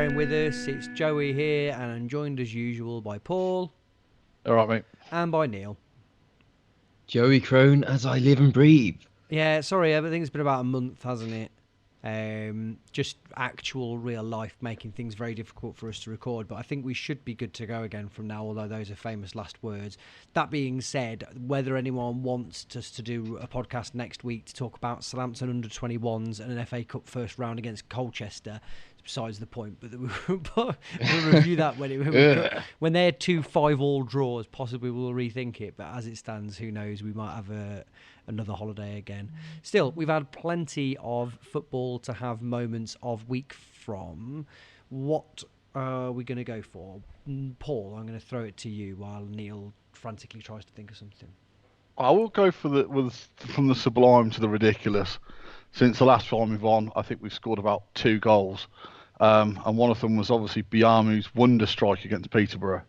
staying with us. It's Joey here, and I'm joined as usual by Paul. All right, mate. And by Neil. Joey Crone as I live and breathe. Yeah, sorry, everything's been about a month, hasn't it? Just actual real life making things very difficult for us to record, but I think we should be good to go again from now, although those are famous last words. That being said, whether anyone wants us to do a podcast next week to talk about Southampton under-21s and an FA Cup first round against Colchester, besides the point, but we'll review that when they're 2 5-all draws. Possibly we'll rethink it, but as it stands, who knows, we might have another holiday again. Still, we've had plenty of football to have moments of week from. What are we going to go for? Paul, I'm going to throw it to you while Neil frantically tries to think of something. I will go for from the sublime to the ridiculous. Since the last time we've on, I think we've scored about 2 goals. And one of them was obviously Biamu's wonder strike against Peterborough.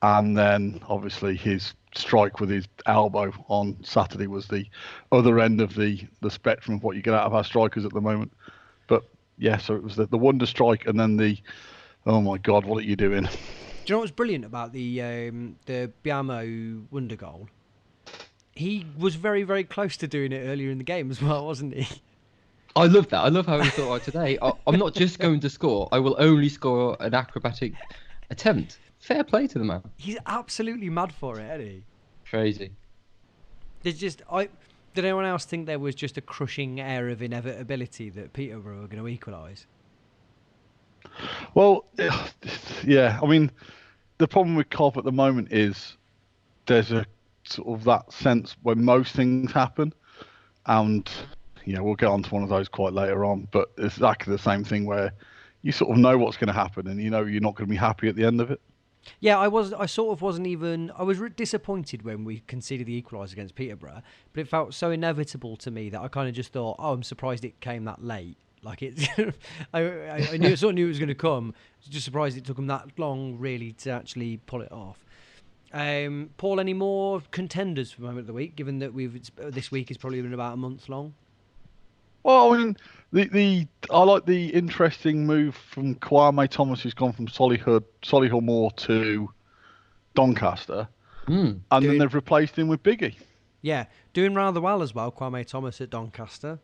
And then, obviously, his strike with his elbow on Saturday was the other end of the spectrum of what you get out of our strikers at the moment. But, yeah, so it was the wonder strike and then the, oh, my God, what are you doing? Do you know what's brilliant about the Biamo wonder goal? He was very, very close to doing it earlier in the game as well, wasn't he? I love that. I love how he thought, oh, today, I'm not just going to score. I will only score an acrobatic attempt. Fair play to the man. He's absolutely mad for it, isn't he? Crazy. Did anyone else think there was just a crushing air of inevitability that Peterborough were going to equalise? Well, yeah. I mean, the problem with Cobb at the moment is there's a sort of that sense when most things happen, and we'll get on to one of those quite later on, but it's exactly the same thing where you sort of know what's going to happen and you're not going to be happy at the end of it. Yeah, I was disappointed when we conceded the equaliser against Peterborough, but it felt so inevitable to me that I kind of just thought, I'm surprised it came that late. Like I knew it was going to come. I was just surprised it took them that long really to actually pull it off. Paul, any more contenders for the moment of the week, given that this week has probably been about a month long? Well, I mean, I like the interesting move from Kwame Thomas, who's gone from Solihull Moor to Doncaster, and then they've replaced him with Biggie. Yeah, doing rather well as well, Kwame Thomas at Doncaster.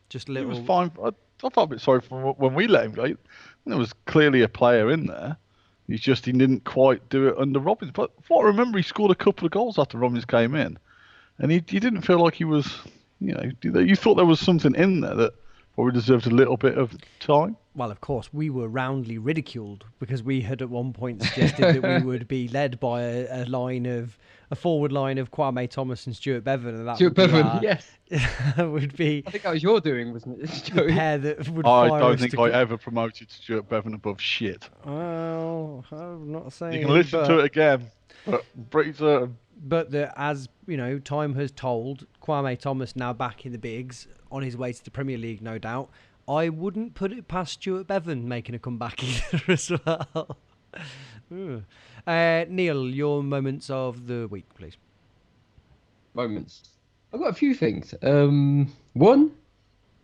Just a little. He was fine. I felt a bit sorry for when we let him go. There was clearly a player in there. He didn't quite do it under Robbins. But what I remember, he scored a couple of goals after Robbins came in, and he didn't feel like he was. You thought there was something in there that probably deserved a little bit of time. Well, of course, we were roundly ridiculed because we had at one point suggested that we would be led by a forward line of Kwame Thomas and Stuart Bevan. And that Stuart Bevan, yes. would be. I think that was your doing, wasn't it? The pair that would I don't think I ever promoted Stuart Bevan above shit. Well, I'm not saying. You can listen to it again, but I'm pretty certain. But as time has told, Kwame Thomas now back in the bigs, on his way to the Premier League, no doubt. I wouldn't put it past Stuart Bevan making a comeback either as well. Neil, your moments of the week, please. Moments. I've got a few things. One,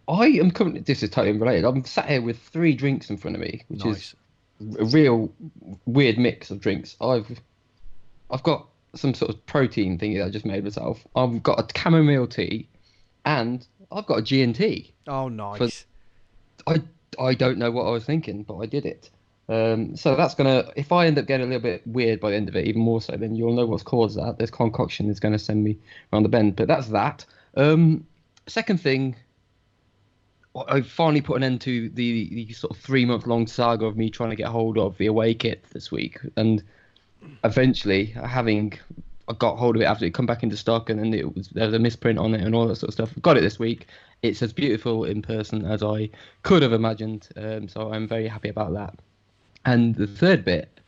I am currently, this is totally unrelated, I'm sat here with 3 drinks in front of me, which is a real weird mix of drinks. I've got some sort of protein thingy that I just made myself. I've got a chamomile tea, and I've got a G&T. Oh, nice. I don't know what I was thinking, but I did it. So that's gonna. If I end up getting a little bit weird by the end of it, even more so, then you'll know what's caused that. This concoction is going to send me around the bend. But that's that. Second thing, I finally put an end to the sort of 3-month-long saga of me trying to get hold of the away kit this week, and eventually, I got hold of it after it come back into stock, and then there was a misprint on it and all that sort of stuff. Got it this week. It's as beautiful in person as I could have imagined, so I'm very happy about that. And the third bit,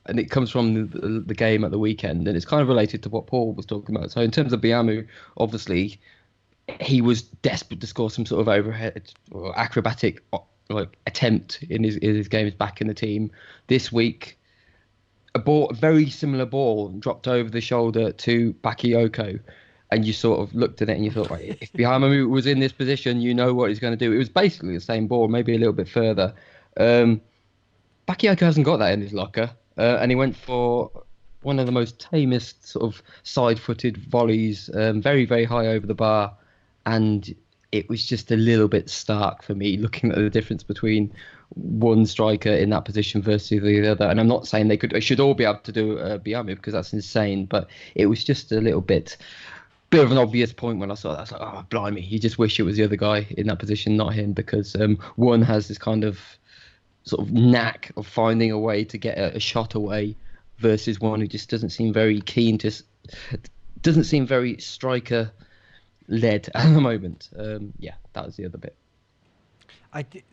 and it comes from the game at the weekend, and it's kind of related to what Paul was talking about. So in terms of Biamu, obviously, he was desperate to score some sort of overhead or acrobatic attempt in his games back in the team. This week, a very similar ball dropped over the shoulder to Bakayoko, and you sort of looked at it and you thought, if Biamu was in this position, you know what he's going to do. It was basically the same ball, maybe a little bit further. Bakayoko hasn't got that in his locker, and he went for one of the most tamest sort of side-footed volleys, very, very high over the bar, and it was just a little bit stark for me looking at the difference between one striker in that position versus the other. And I'm not saying they should all be able to do Biamu because that's insane, but it was just a little bit of an obvious point when I saw that. I was like, oh, blimey, you just wish it was the other guy in that position, not him, because one has this kind of sort of knack of finding a way to get a shot away versus one who just doesn't seem very keen to, doesn't seem very striker led at the moment. Yeah, that was the other bit.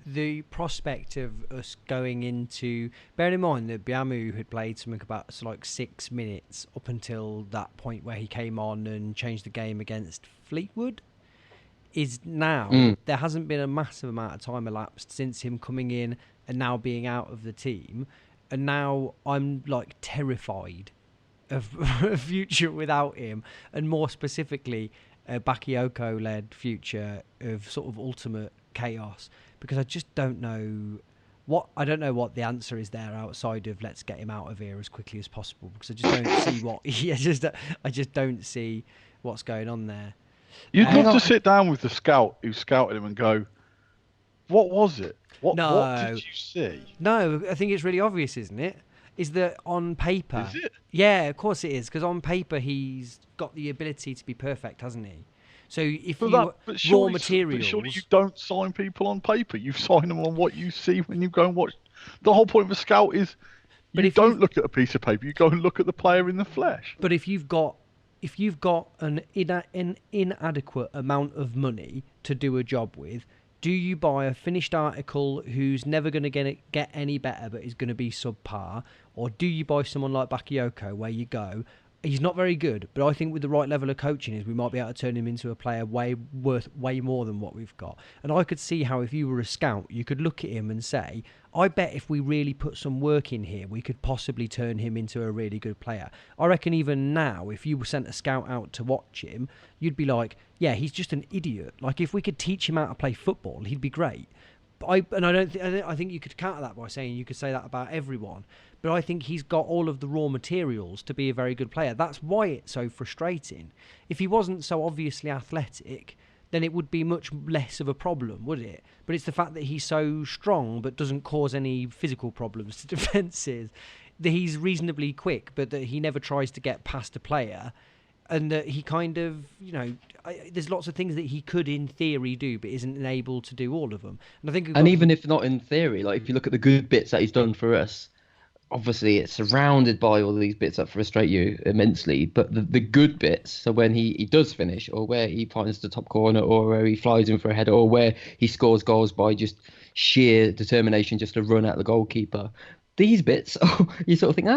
The prospect of us going into, bearing in mind that Biamu had played something about like 6 minutes up until that point where he came on and changed the game against Fleetwood, is now there hasn't been a massive amount of time elapsed since him coming in and now being out of the team, and now I'm like terrified of a future without him, and more specifically a Bakayoko-led future of sort of ultimate chaos, because I just don't know what the answer is there outside of let's get him out of here as quickly as possible, because I just don't see what I just don't see what's going on there. You'd love to sit down with the scout who scouted him and go, what was it? What did you see? No, I think it's really obvious, isn't it? Is that on paper? Is it? Yeah, of course it is, because on paper he's got the ability to be perfect, hasn't he? So if raw materials... But surely you don't sign people on paper. You sign them on what you see when you go and watch. The whole point of a scout is you don't look at a piece of paper. You go and look at the player in the flesh. But if you've got an inadequate amount of money to do a job with, do you buy a finished article who's never going to get any better but is going to be subpar? Or do you buy someone like Bakayoko where you go, he's not very good, but I think with the right level of coaching we might be able to turn him into a player worth way more than what we've got. And I could see how if you were a scout, you could look at him and say, I bet if we really put some work in here, we could possibly turn him into a really good player. I reckon even now, if you sent a scout out to watch him, you'd be like, yeah, he's just an idiot. Like, if we could teach him how to play football, he'd be great. But I think you could counter that by saying you could say that about everyone. But I think he's got all of the raw materials to be a very good player. That's why it's so frustrating. If he wasn't so obviously athletic, then it would be much less of a problem, would it? But it's the fact that he's so strong but doesn't cause any physical problems to defences, that he's reasonably quick but that he never tries to get past a player, and that he kind of, there's lots of things that he could in theory do but isn't able to do all of them. And I think, even if not in theory, like if you look at the good bits that he's done for us, obviously it's surrounded by all these bits that frustrate you immensely, but the good bits, so when he does finish, or where he finds the top corner, or where he flies in for a header, or where he scores goals by just sheer determination just to run at the goalkeeper, these bits, you sort of think,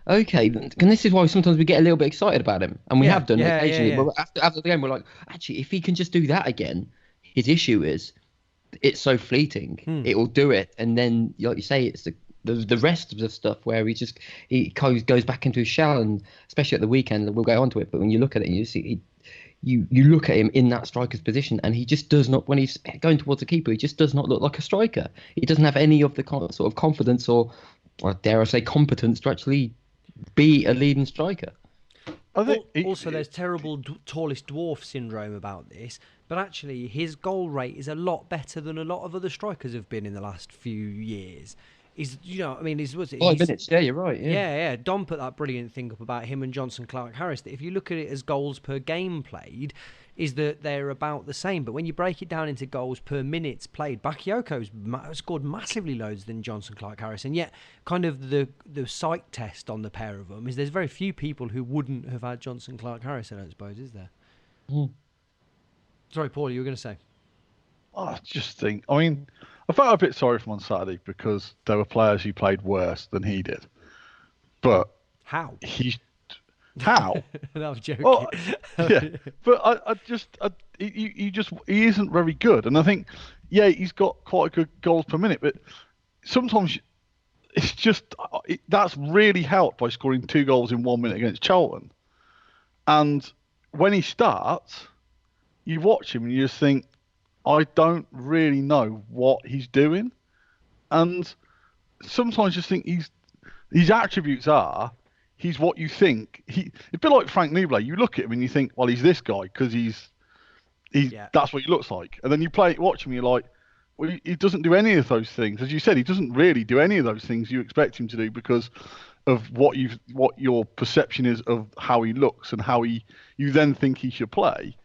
okay, and this is why sometimes we get a little bit excited about him, and we have done occasionally. But after the game, we're like, actually, if he can just do that again, his issue is it's so fleeting, it will do it, and then, like you say, it's the rest of the stuff where he goes back into his shell, and especially at the weekend, we'll go on to it, but when you look at it, you see you look at him in that striker's position, and he just does not, when he's going towards the keeper, he just does not look like a striker. He doesn't have any of the sort of confidence or dare I say competence to actually be a leading striker. I think also there's terrible tallest dwarf syndrome about this, but actually his goal rate is a lot better than a lot of other strikers have been in the last few years. He's 5 minutes. Yeah, you're right. Yeah. Don put that brilliant thing up about him and Johnson Clark-Harris, that if you look at it as goals per game played, is that they're about the same. But when you break it down into goals per minutes played, Bakayoko's scored massively loads than Johnson Clark-Harris, and yet kind of the psych test on the pair of them is there's very few people who wouldn't have had Johnson Clark-Harris, I don't suppose, is there? Sorry, Paul, you were going to say? I just think, I felt a bit sorry for him on Saturday because there were players who played worse than he did. But how? How? No, I'm joking. Well, yeah, but he isn't very good, and I think he's got quite a good goals per minute, but sometimes it's just that's really helped by scoring 2 goals in 1 minute against Charlton. And when he starts, you watch him and you just think, I don't really know what he's doing. And sometimes just think his attributes are he's what you think. It's a bit like Frank Nibali. You look at him and you think, well, he's this guy because he's that's what he looks like. And then you watch him, you're like, well, he doesn't do any of those things. As you said, he doesn't really do any of those things you expect him to do because of what your perception is of how he looks and how you then think he should play,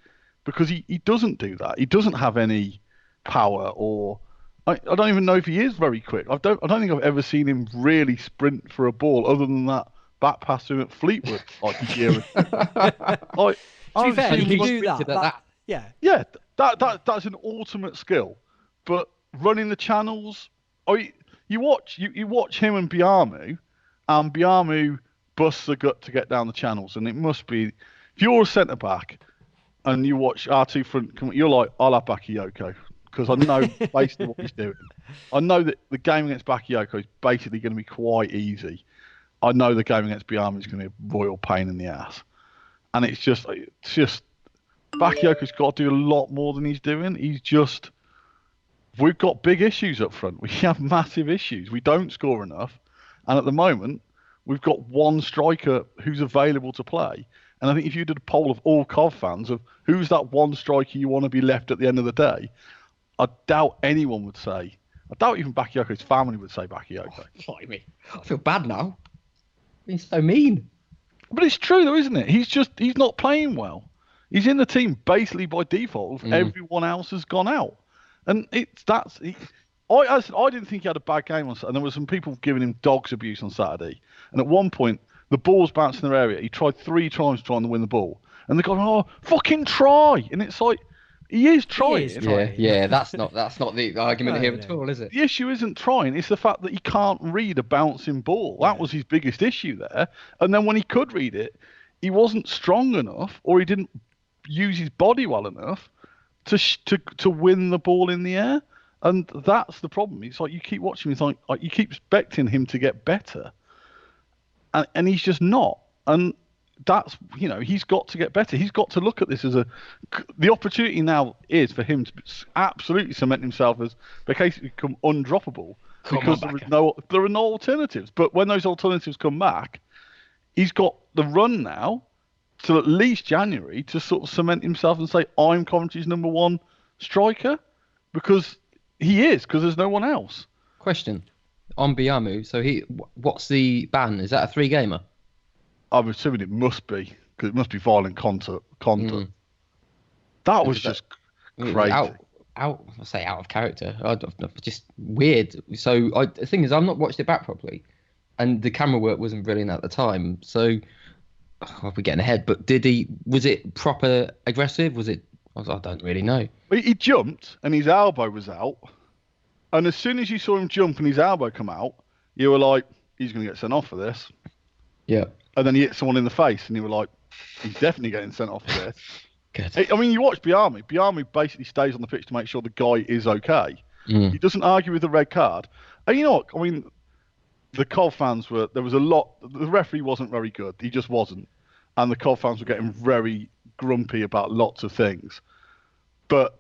because he doesn't do that. He doesn't have any power, or I don't even know if he is very quick. I don't think I've ever seen him really sprint for a ball other than that back pass to him at Fleetwood like a year ago. To be fair, he can do that. Yeah, that's an ultimate skill. But running the channels, you watch him and Biamu, and Biamu busts the gut to get down the channels, and it must be, if you're a centre back and you watch R2 front, you're like, I'll have Bakayoko, because I know basically what he's doing. I know that the game against Bakayoko is basically going to be quite easy. I know the game against Biamu is going to be a royal pain in the ass, and it's just Bakayoko's got to do a lot more than he's doing. We've got big issues up front. We have massive issues. We don't score enough. And at the moment, we've got one striker who's available to play. And I think if you did a poll of all Cov fans of who's that one striker you want to be left at the end of the day, I doubt anyone would say. I doubt even Bakayoko's family would say Bakayoko. I feel bad now. He's so mean. But it's true though, isn't it? He's not playing well. He's in the team basically by default. Everyone else has gone out. And I didn't think he had a bad game on Saturday. And there were some people giving him dog's abuse on Saturday. And at one point, the ball's bounced in their area. He tried 3 times trying to win the ball. And they're going, oh, fucking try. And it's like, he is trying. Yeah, that's not the argument here at all, is it? The issue isn't trying. It's the fact that he can't read a bouncing ball. That was his biggest issue there. And then when he could read it, he wasn't strong enough, or he didn't use his body well enough to win the ball in the air. And that's the problem. It's like you keep watching him, it's like you keep expecting him to get better, and he's just not. And that's, he's got to get better. He's got to look at this as the opportunity now is for him to absolutely cement himself as basically become undroppable, because there are no alternatives. But when those alternatives come back, he's got the run now till at least January to sort of cement himself and say, I'm Coventry's number one striker, because he is, because there's no one else. Question on Biamu. So what's the ban? Is that a 3-gamer? I'm assuming it must be, because it must be violent conduct. That was just crazy. I say out of character. Just weird. So the thing is, I've not watched it back properly, and the camera work wasn't brilliant at the time. So we're getting ahead. But was it proper aggressive? I don't really know. He jumped and his elbow was out. And as soon as you saw him jump and his elbow come out, you were like, he's going to get sent off for this. Yeah. And then he hit someone in the face and you were like, he's definitely getting sent off for this. Good. I mean, you watch Biamu. Biamu basically stays on the pitch to make sure the guy is okay. He doesn't argue with the red card. And you know what? I mean, the Cov fans there was a lot. The referee wasn't very good. He just wasn't. And the Cov fans were getting very grumpy about lots of things. But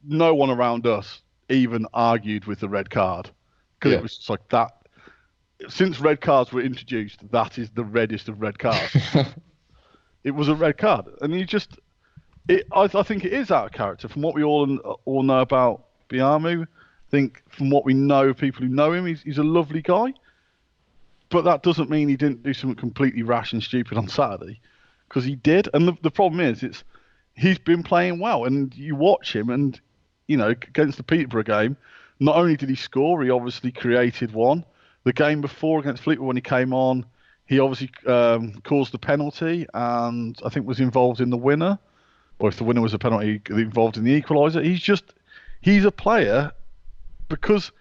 no one around us even argued with the red card, because it was just like that. Since red cards were introduced, that is the reddest of red cards. It was a red card, and I think it is out of character. From what we all know about Biamu, I think from what we know, people who know him, he's a lovely guy. But that doesn't mean he didn't do something completely rash and stupid on Saturday, because he did. And the problem is, he's been playing well, and you watch him, and against the Peterborough game, not only did he score, he obviously created one. The game before against Fleetwood, when he came on, he obviously caused the penalty, and I think was involved in the winner, or if the winner was a penalty, involved in the equaliser. He's a player because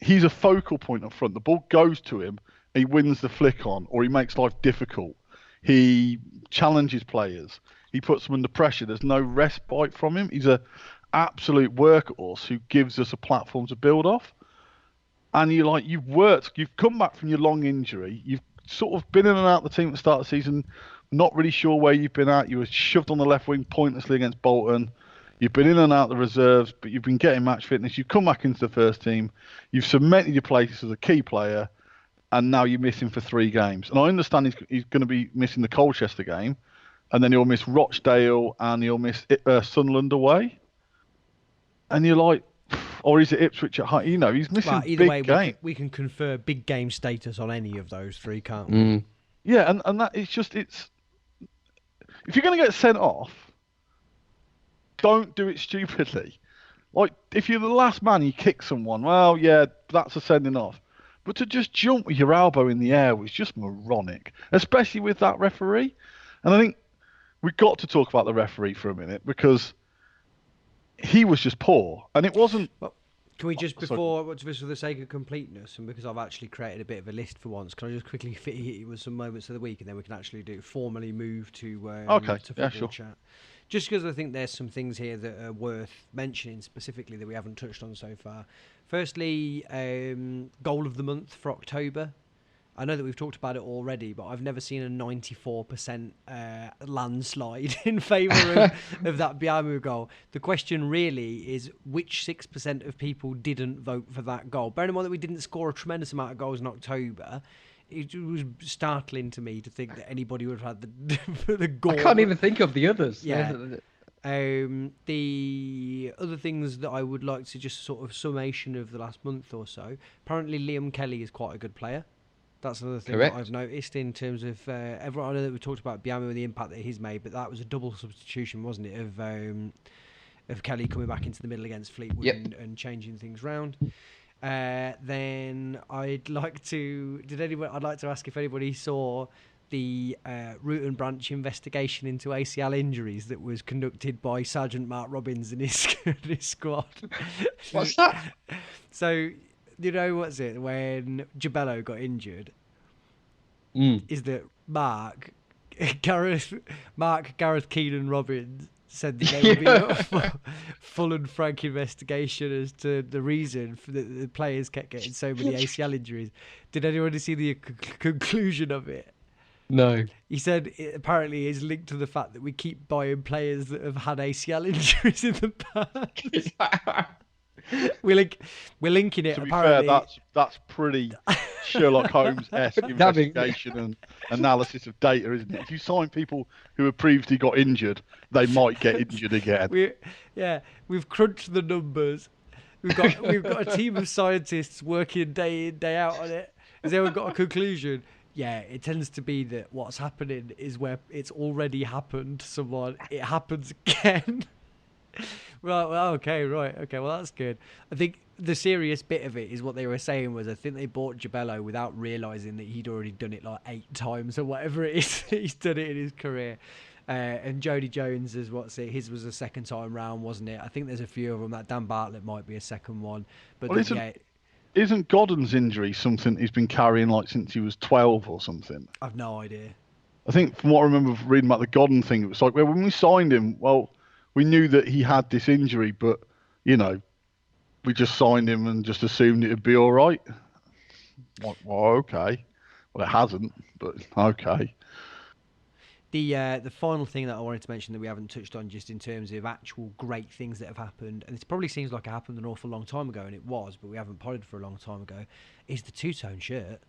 he's a focal point up front. The ball goes to him, he wins the flick on, or he makes life difficult. He challenges players. He puts them under pressure. There's no respite from him. He's an absolute workhorse who gives us a platform to build off. And you've worked, you've come back from your long injury. You've sort of been in and out of the team at the start of the season, not really sure where you've been at. You were shoved on the left wing pointlessly against Bolton. You've been in and out of the reserves, but you've been getting match fitness. You've come back into the first team. You've cemented your place as a key player, and now you're missing for 3 games. And I understand he's going to be missing the Colchester game, and then he'll miss Rochdale, and he'll miss Sunderland away. And you're like, or is it Ipswich at home? You know, he's missing either big way, game. we can confer big game status on any of those 3, can't we? Yeah, and that it's if you're going to get sent off, don't do it stupidly. Like, if you're the last man, you kick someone, well, yeah, that's a sending off. But to just jump with your elbow in the air was just moronic, especially with that referee. And I think we've got to talk about the referee for a minute, because he was just poor. And it wasn't... Well, can we just, just for the sake of completeness, and because I've actually created a bit of a list for once, can I just quickly hit you with some moments of the week, and then we can actually formally move to football chat? Just because I think there's some things here that are worth mentioning specifically that we haven't touched on so far. Firstly, goal of the month for October. I know that we've talked about it already, but I've never seen a 94% landslide in favour of that Biamu goal. The question really is, which 6% of people didn't vote for that goal? Bearing in mind that we didn't score a tremendous amount of goals in October, it was startling to me to think that anybody would have had the goal. I can't even think of the others. Yeah. The other things that I would like to just sort of summation of the last month or so. Apparently, Liam Kelly is quite a good player. That's another thing that I've noticed in terms of everyone. I know that we talked about Biamu and the impact that he's made, but that was a double substitution, wasn't it, of Kelly coming back into the middle against Fleetwood and changing things round. Then I'd like to ask if anybody saw the root and branch investigation into ACL injuries that was conducted by Sergeant Mark Robbins and his squad. What's that? So, you know, what's it when Jabello got injured? Is that Gareth Keenan Robbins said that there would be a full and frank investigation as to the reason for the players kept getting so many ACL injuries. Did anyone see the conclusion of it? No. He said it apparently is linked to the fact that we keep buying players that have had ACL injuries in the past. We're linking it. To be apparently. fair, that's pretty Sherlock Holmes-esque investigation and analysis of data, isn't it? If you sign people who have previously got injured, they might get injured again. We've crunched the numbers. We've got a team of scientists working day in, day out on it. Has anyone got a conclusion? Yeah, it tends to be that what's happening is where it's already happened to someone, it happens again. Well, okay, well, that's good. I think the serious bit of it is what they were saying was I think they bought Jabello without realising that he'd already done it like 8 times or whatever it is. He's done it in his career. And Jody Jones is his was a second time round, wasn't it? I think there's a few of them. That Dan Bartlett might be a second one. But isn't Godden's injury something he's been carrying like since he was 12 or something? I've no idea. I think from what I remember reading about the Godden thing, it was like, well, when we signed him, well, we knew that he had this injury, but, you know, we just signed him and just assumed it would be all right. Well, okay. Well, it hasn't, but okay. The final thing that I wanted to mention that we haven't touched on just in terms of actual great things that have happened, and it probably seems like it happened an awful long time ago, and it was, but we haven't potted for a long time ago, is the two-tone shirt.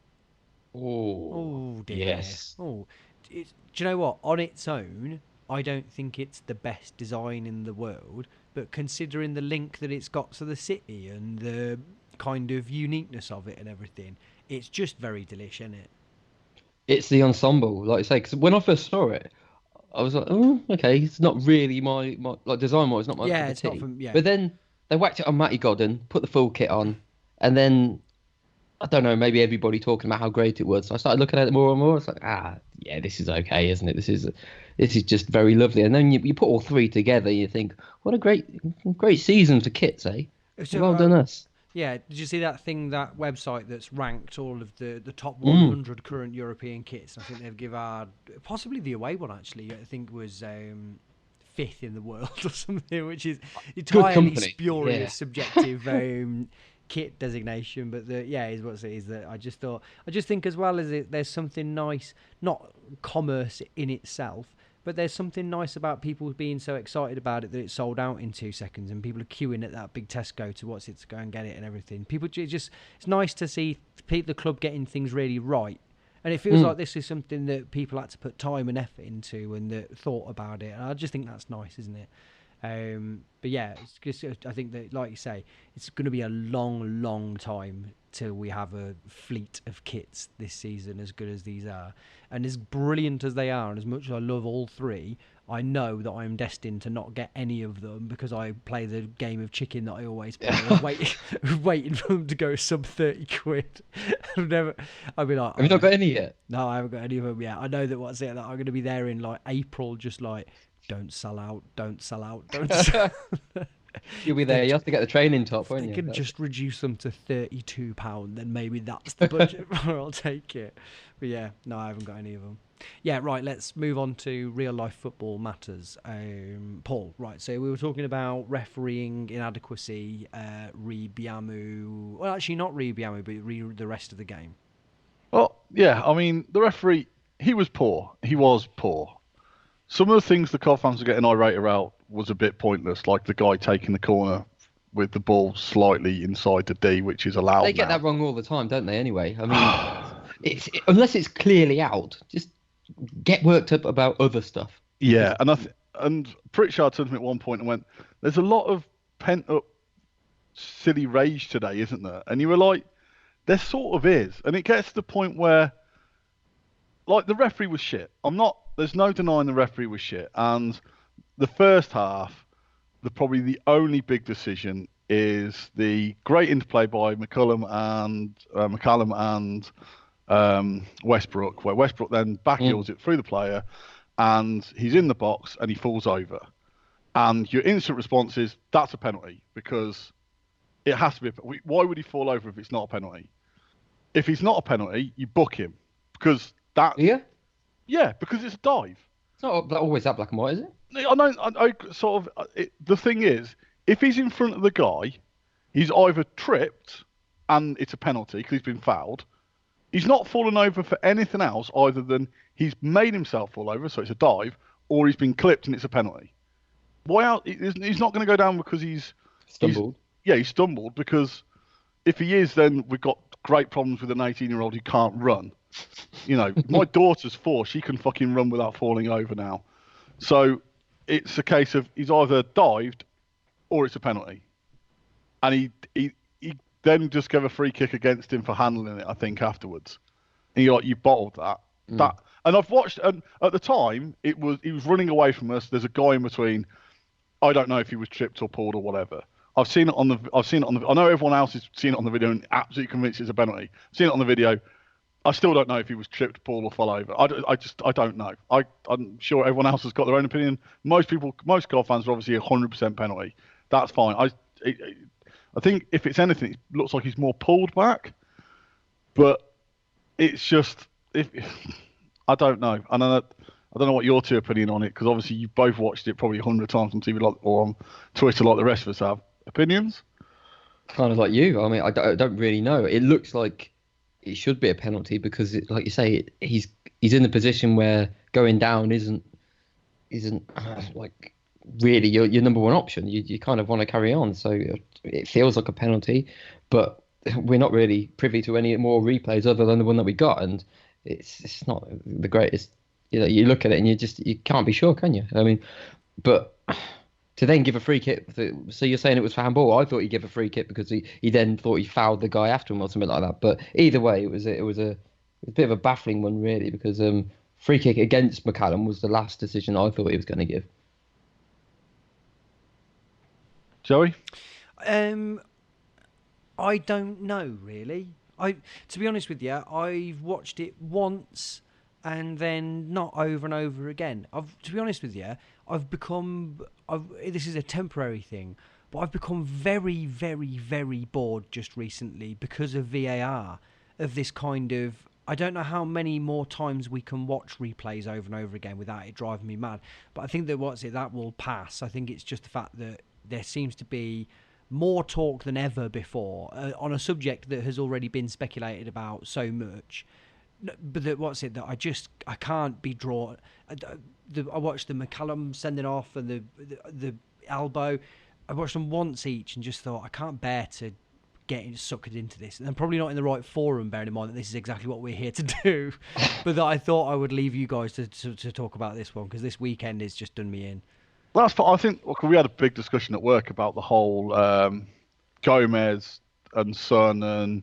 Oh dear. Yes. Do you know what? On its own, I don't think it's the best design in the world, but considering the link that it's got to the city and the kind of uniqueness of it and everything, it's just very delish, isn't it? It's the ensemble, like I say, because when I first saw it, I was like, oh, okay, it's not really my like design-wise, not my cup of it's tea. not from, yeah. But then they whacked it on Matty Godden, put the full kit on, and then, I don't know, maybe everybody talking about how great it was. So I started looking at it more and more. It's like, yeah, this is okay, isn't it? This is just very lovely. And then you put all 3 together, you think, what a great season for kits, eh? Well done us. Yeah, did you see that website that's ranked all of the top 100 current European kits? I think they've given possibly the away one, actually, I think was 5th in the world or something, which is entirely spurious, subjective kit designation. But is what it is. That I just think as well as there's something nice, not commerce in itself, But there's something nice about people being so excited about it that it's sold out in 2 seconds, and people are queuing at that big Tesco to go and get it and everything. It's nice to see the club getting things really right, and it feels like this is something that people had to put time and effort into and that thought about it. And I just think that's nice, isn't it? But yeah, I think that, like you say, it's going to be a long, long time till we have a fleet of kits this season as good as these are. And as brilliant as they are, and as much as I love all three, I know that I'm destined to not get any of them because I play the game of chicken that I always play, waiting for them to go sub 30 quid. I'll be like, Have you not got any yet? No, I haven't got any of them yet. I know that that I'm going to be there in like April, just like, don't sell out, don't sell out, don't sell out. You'll be there. You have to get the training top, won't you? They can just reduce them to £32, then maybe that's the budget where I'll take it. But yeah, no, I haven't got any of them. Yeah, right, let's move on to real life football matters. Paul, right, so we were talking about refereeing inadequacy, Biamu. Well, actually not Biamu, but the rest of the game. Well, yeah, I mean, the referee, he was poor. He was poor. Some of the things the COD fans were getting irate about was a bit pointless, like the guy taking the corner with the ball slightly inside the D, which is allowed. They get that wrong all the time, don't they? Anyway, I mean, unless it's clearly out, just get worked up about other stuff. Yeah, and Pritchard turned to me at one point and went, "There's a lot of pent up, silly rage today, isn't there?" And you were like, "There sort of is," and it gets to the point where, like, the referee was shit. There's no denying the referee was shit. And the first half, probably the only big decision is the great interplay by McCallum and Westbrook, where Westbrook then backheels it through the player, and he's in the box and he falls over. And your instant response is, that's a penalty, because it has to be. Why would he fall over if it's not a penalty? If he's not a penalty, you book him, because that. Yeah, because it's a dive. It's not always that black and white, is it? I know. I sort of. The thing is, if he's in front of the guy, he's either tripped and it's a penalty because he's been fouled. He's not fallen over for anything else other than he's made himself fall over, so it's a dive, or he's been clipped and it's a penalty. Why else? He's not going to go down because he's stumbled. He stumbled, because if he is, then we've got great problems with an 18-year-old who can't run. You know, my daughter's 4; she can fucking run without falling over now. So it's a case of he's either dived or it's a penalty, and he then just gave a free kick against him for handling it, I think, afterwards. And you're like, you bottled that. And I've watched, and at the time he was running away from us. There's a guy in between. I don't know if he was tripped or pulled or whatever. I've seen it on the. I know everyone else has seen it on the video and absolutely convinced it's a penalty. I've seen it on the video. I still don't know if he was tripped, pulled, or fell over. I don't know. I'm sure everyone else has got their own opinion. Most COD fans are obviously 100% penalty. That's fine. I think if it's anything, it looks like he's more pulled back. But it's just, I don't know. I don't know what your two opinion on it, because obviously you both watched it probably 100 times on TV or on Twitter like the rest of us have. Opinions? Kind of like you. I mean, I don't really know. It looks like it should be a penalty because, like you say, he's in a position where going down isn't like really your number one option. You kind of want to carry on, so it feels like a penalty, but we're not really privy to any more replays other than the one that we got, and it's not the greatest. You know, you look at it and you can't be sure, can you? I mean, but to then give a free kick, so you're saying it was for handball? I thought he'd give a free kick because he then thought he fouled the guy after him or something like that. But either way, it was a bit of a baffling one, really, because free kick against McCallum was the last decision I thought he was going to give. Joey? I don't know, really. To be honest with you, I've watched it once and then not over and over again. To be honest with you, this is a temporary thing, but I've become very, very, very bored just recently because of VAR, of this kind of. I don't know how many more times we can watch replays over and over again without it driving me mad. But I think that will pass. I think it's just the fact that there seems to be more talk than ever before on a subject that has already been speculated about so much. No, but what's it that I can't be drawn. I watched the McCallum sending off and the elbow. I watched them once each and just thought I can't bear to get suckered into this. And I'm probably not in the right forum, bearing in mind that this is exactly what we're here to do. But that I thought I would leave you guys to talk about this one, because this weekend has just done me in. Well, that's fine. I think we had a big discussion at work about the whole Gomez and Son and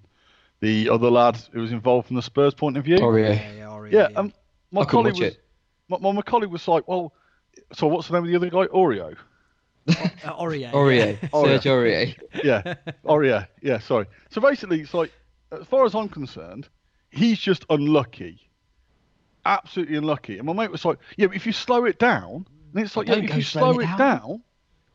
the other lad who was involved from the Spurs point of view. Aurier. Yeah. My I couldn't colleague watch was it. my colleague was like, well, so what's the name of the other guy? Aurier. Aurier. Serge Aurier. Yeah, Aurier. Yeah, sorry. So basically, it's like, as far as I'm concerned, he's just unlucky. Absolutely unlucky. And my mate was like, yeah, but if you slow it down, and it's like, yeah, if you slow it down,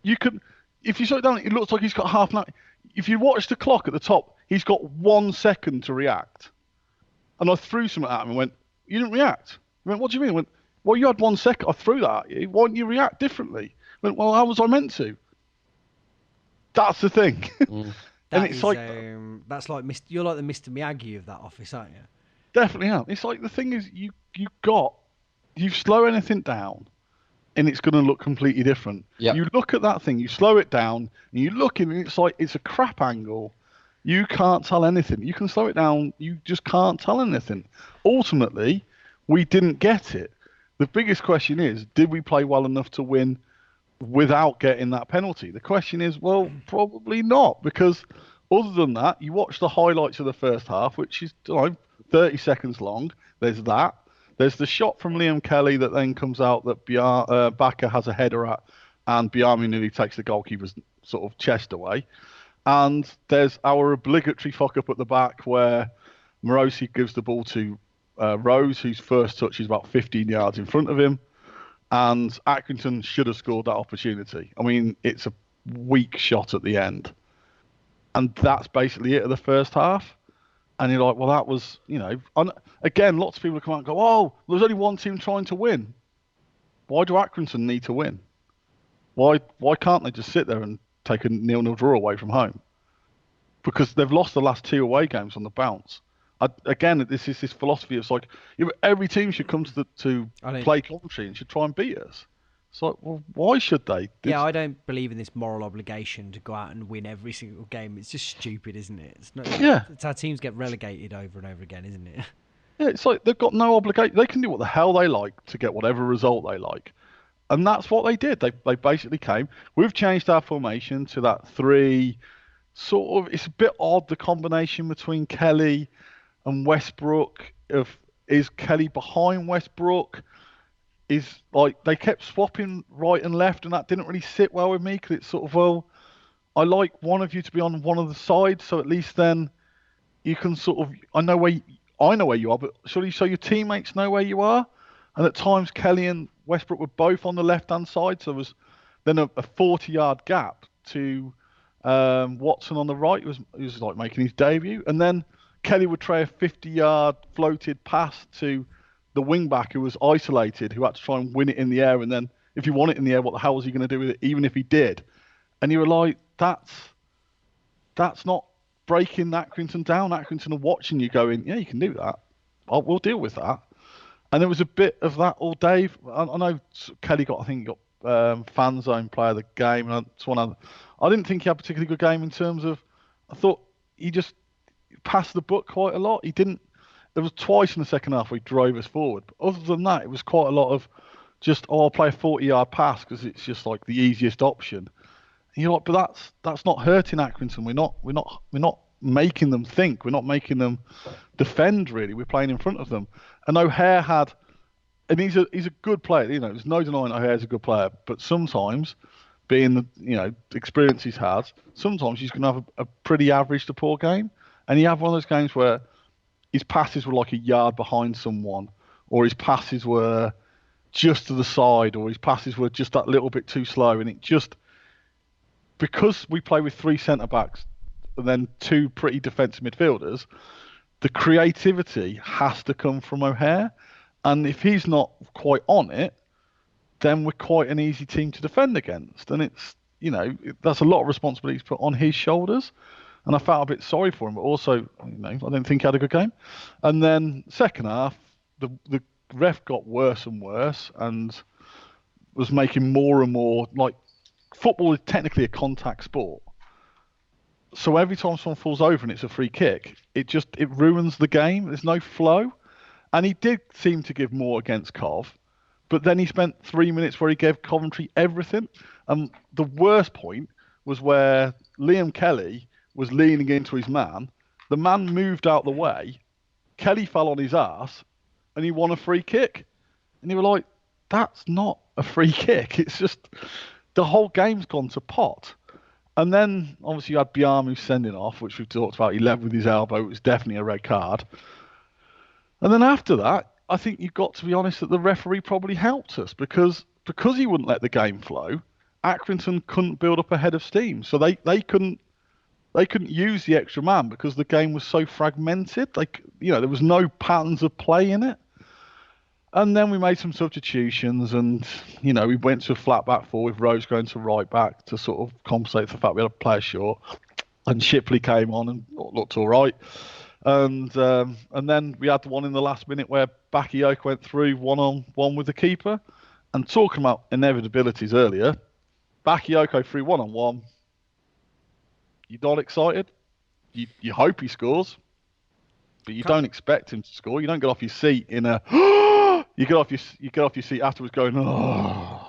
you can. If you slow it down, it looks like he's got half an hour. If you watch the clock at the top, he's got 1 second to react. And I threw something at him and went, you didn't react. He went, what do you mean? I went, well, you had 1 second. I threw that at you. Why didn't you react differently? I went, well, how was I meant to? That's the thing. And it's like that's like you're like the Mr. Miyagi of that office, aren't you? Definitely am. It's like the thing is you slow anything down, and it's going to look completely different. Yep. You look at that thing, you slow it down, and you look in, and it's like it's a crap angle. You can't tell anything. You can slow it down, you just can't tell anything. Ultimately, we didn't get it. The biggest question is, did we play well enough to win without getting that penalty? The question is, well, probably not, because other than that, you watch the highlights of the first half, which is 30 seconds long. There's that. There's the shot from Liam Kelly that then comes out that Baka has a header at, and Biami nearly takes the goalkeeper's sort of chest away. And there's our obligatory fuck up at the back where Morosi gives the ball to Rose, whose first touch is about 15 yards in front of him. And Accrington should have scored that opportunity. I mean, it's a weak shot at the end. And that's basically it of the first half. And you're like, well, that was, again, lots of people come out and go, oh, there's only one team trying to win. Why do Accrington need to win? Why can't they just sit there and take a 0-0 draw away from home? Because they've lost the last 2 away games on the bounce. Again, this is this philosophy. It's like every team should come to play Coventry and should try and beat us. It's like, well, why should they? I don't believe in this moral obligation to go out and win every single game. It's just stupid, isn't it? It's not. Yeah. It's how teams get relegated over and over again, isn't it? Yeah, it's like they've got no obligation. They can do what the hell they like to get whatever result they like. And that's what they did. They basically came. We've changed our formation to that 3 sort of. It's a bit odd, the combination between Kelly and Westbrook. Is Kelly behind Westbrook? Is like they kept swapping right and left, and that didn't really sit well with me, because it's sort of, well, I like one of you to be on one of the sides, so at least then you can sort of I know where you are, but surely so your teammates know where you are. And at times Kelly and Westbrook were both on the left-hand side, so there was then a 40-yard gap to Watson on the right. He was like making his debut, and then Kelly would try a 50-yard floated pass to the wing-back who was isolated, who had to try and win it in the air. And then if you want it in the air, what the hell was he going to do with it, even if he did? And you were like, that's not breaking Accrington down. Accrington are watching you going, yeah, you can do that. We'll deal with that. And there was a bit of that all day. I know Kelly got fan zone player of the game. And I didn't think he had a particularly good game in terms of, I thought he just passed the buck quite a lot. He didn't. There was twice in the second half where he drove us forward. But other than that, it was quite a lot of just, I'll play a 40-yard pass because it's just like the easiest option. And you're like, but that's not hurting Accrington. We're not making them think. We're not making them defend, really. We're playing in front of them. And O'Hare and he's a good player. There's no denying O'Hare's a good player. But sometimes, being the experience he's had, sometimes he's going to have a pretty average to poor game. And you have one of those games where his passes were like a yard behind someone, or his passes were just to the side, or his passes were just that little bit too slow. And it just, because we play with 3 centre-backs and then 2 pretty defensive midfielders, the creativity has to come from O'Hare. And if he's not quite on it, then we're quite an easy team to defend against. And it's, that's a lot of responsibility to put on his shoulders. and I felt a bit sorry for him. But also, I didn't think he had a good game. And then second half, the ref got worse and worse, and was making more and more like football is technically a contact sport. So every time someone falls over and it's a free kick, it ruins the game. There's no flow. And he did seem to give more against Cov, but then he spent 3 minutes where he gave Coventry everything. And the worst point was where Liam Kelly was leaning into his man. The man moved out the way. Kelly fell on his ass, and he won a free kick. And you were like, that's not a free kick. It's just the whole game's gone to pot. And then obviously you had Biamu sending off, which we've talked about. He led with his elbow. It was definitely a red card. And then after that, I think you've got to be honest that the referee probably helped us because he wouldn't let the game flow. Accrington couldn't build up a head of steam, so they couldn't use the extra man because the game was so fragmented. There was no patterns of play in it. And then we made some substitutions, and we went to a flat back four with Rose going to right back to sort of compensate for the fact we had a player short. And Shipley came on and looked all right. And then we had the one in the last minute where Bakayoko went through 1-on-1 with the keeper. And talking about inevitabilities earlier, Bakayoko through 1-on-1. You're not excited. You hope he scores, but you don't expect him to score. You don't get off your seat in a. You get off your seat afterwards going, oh.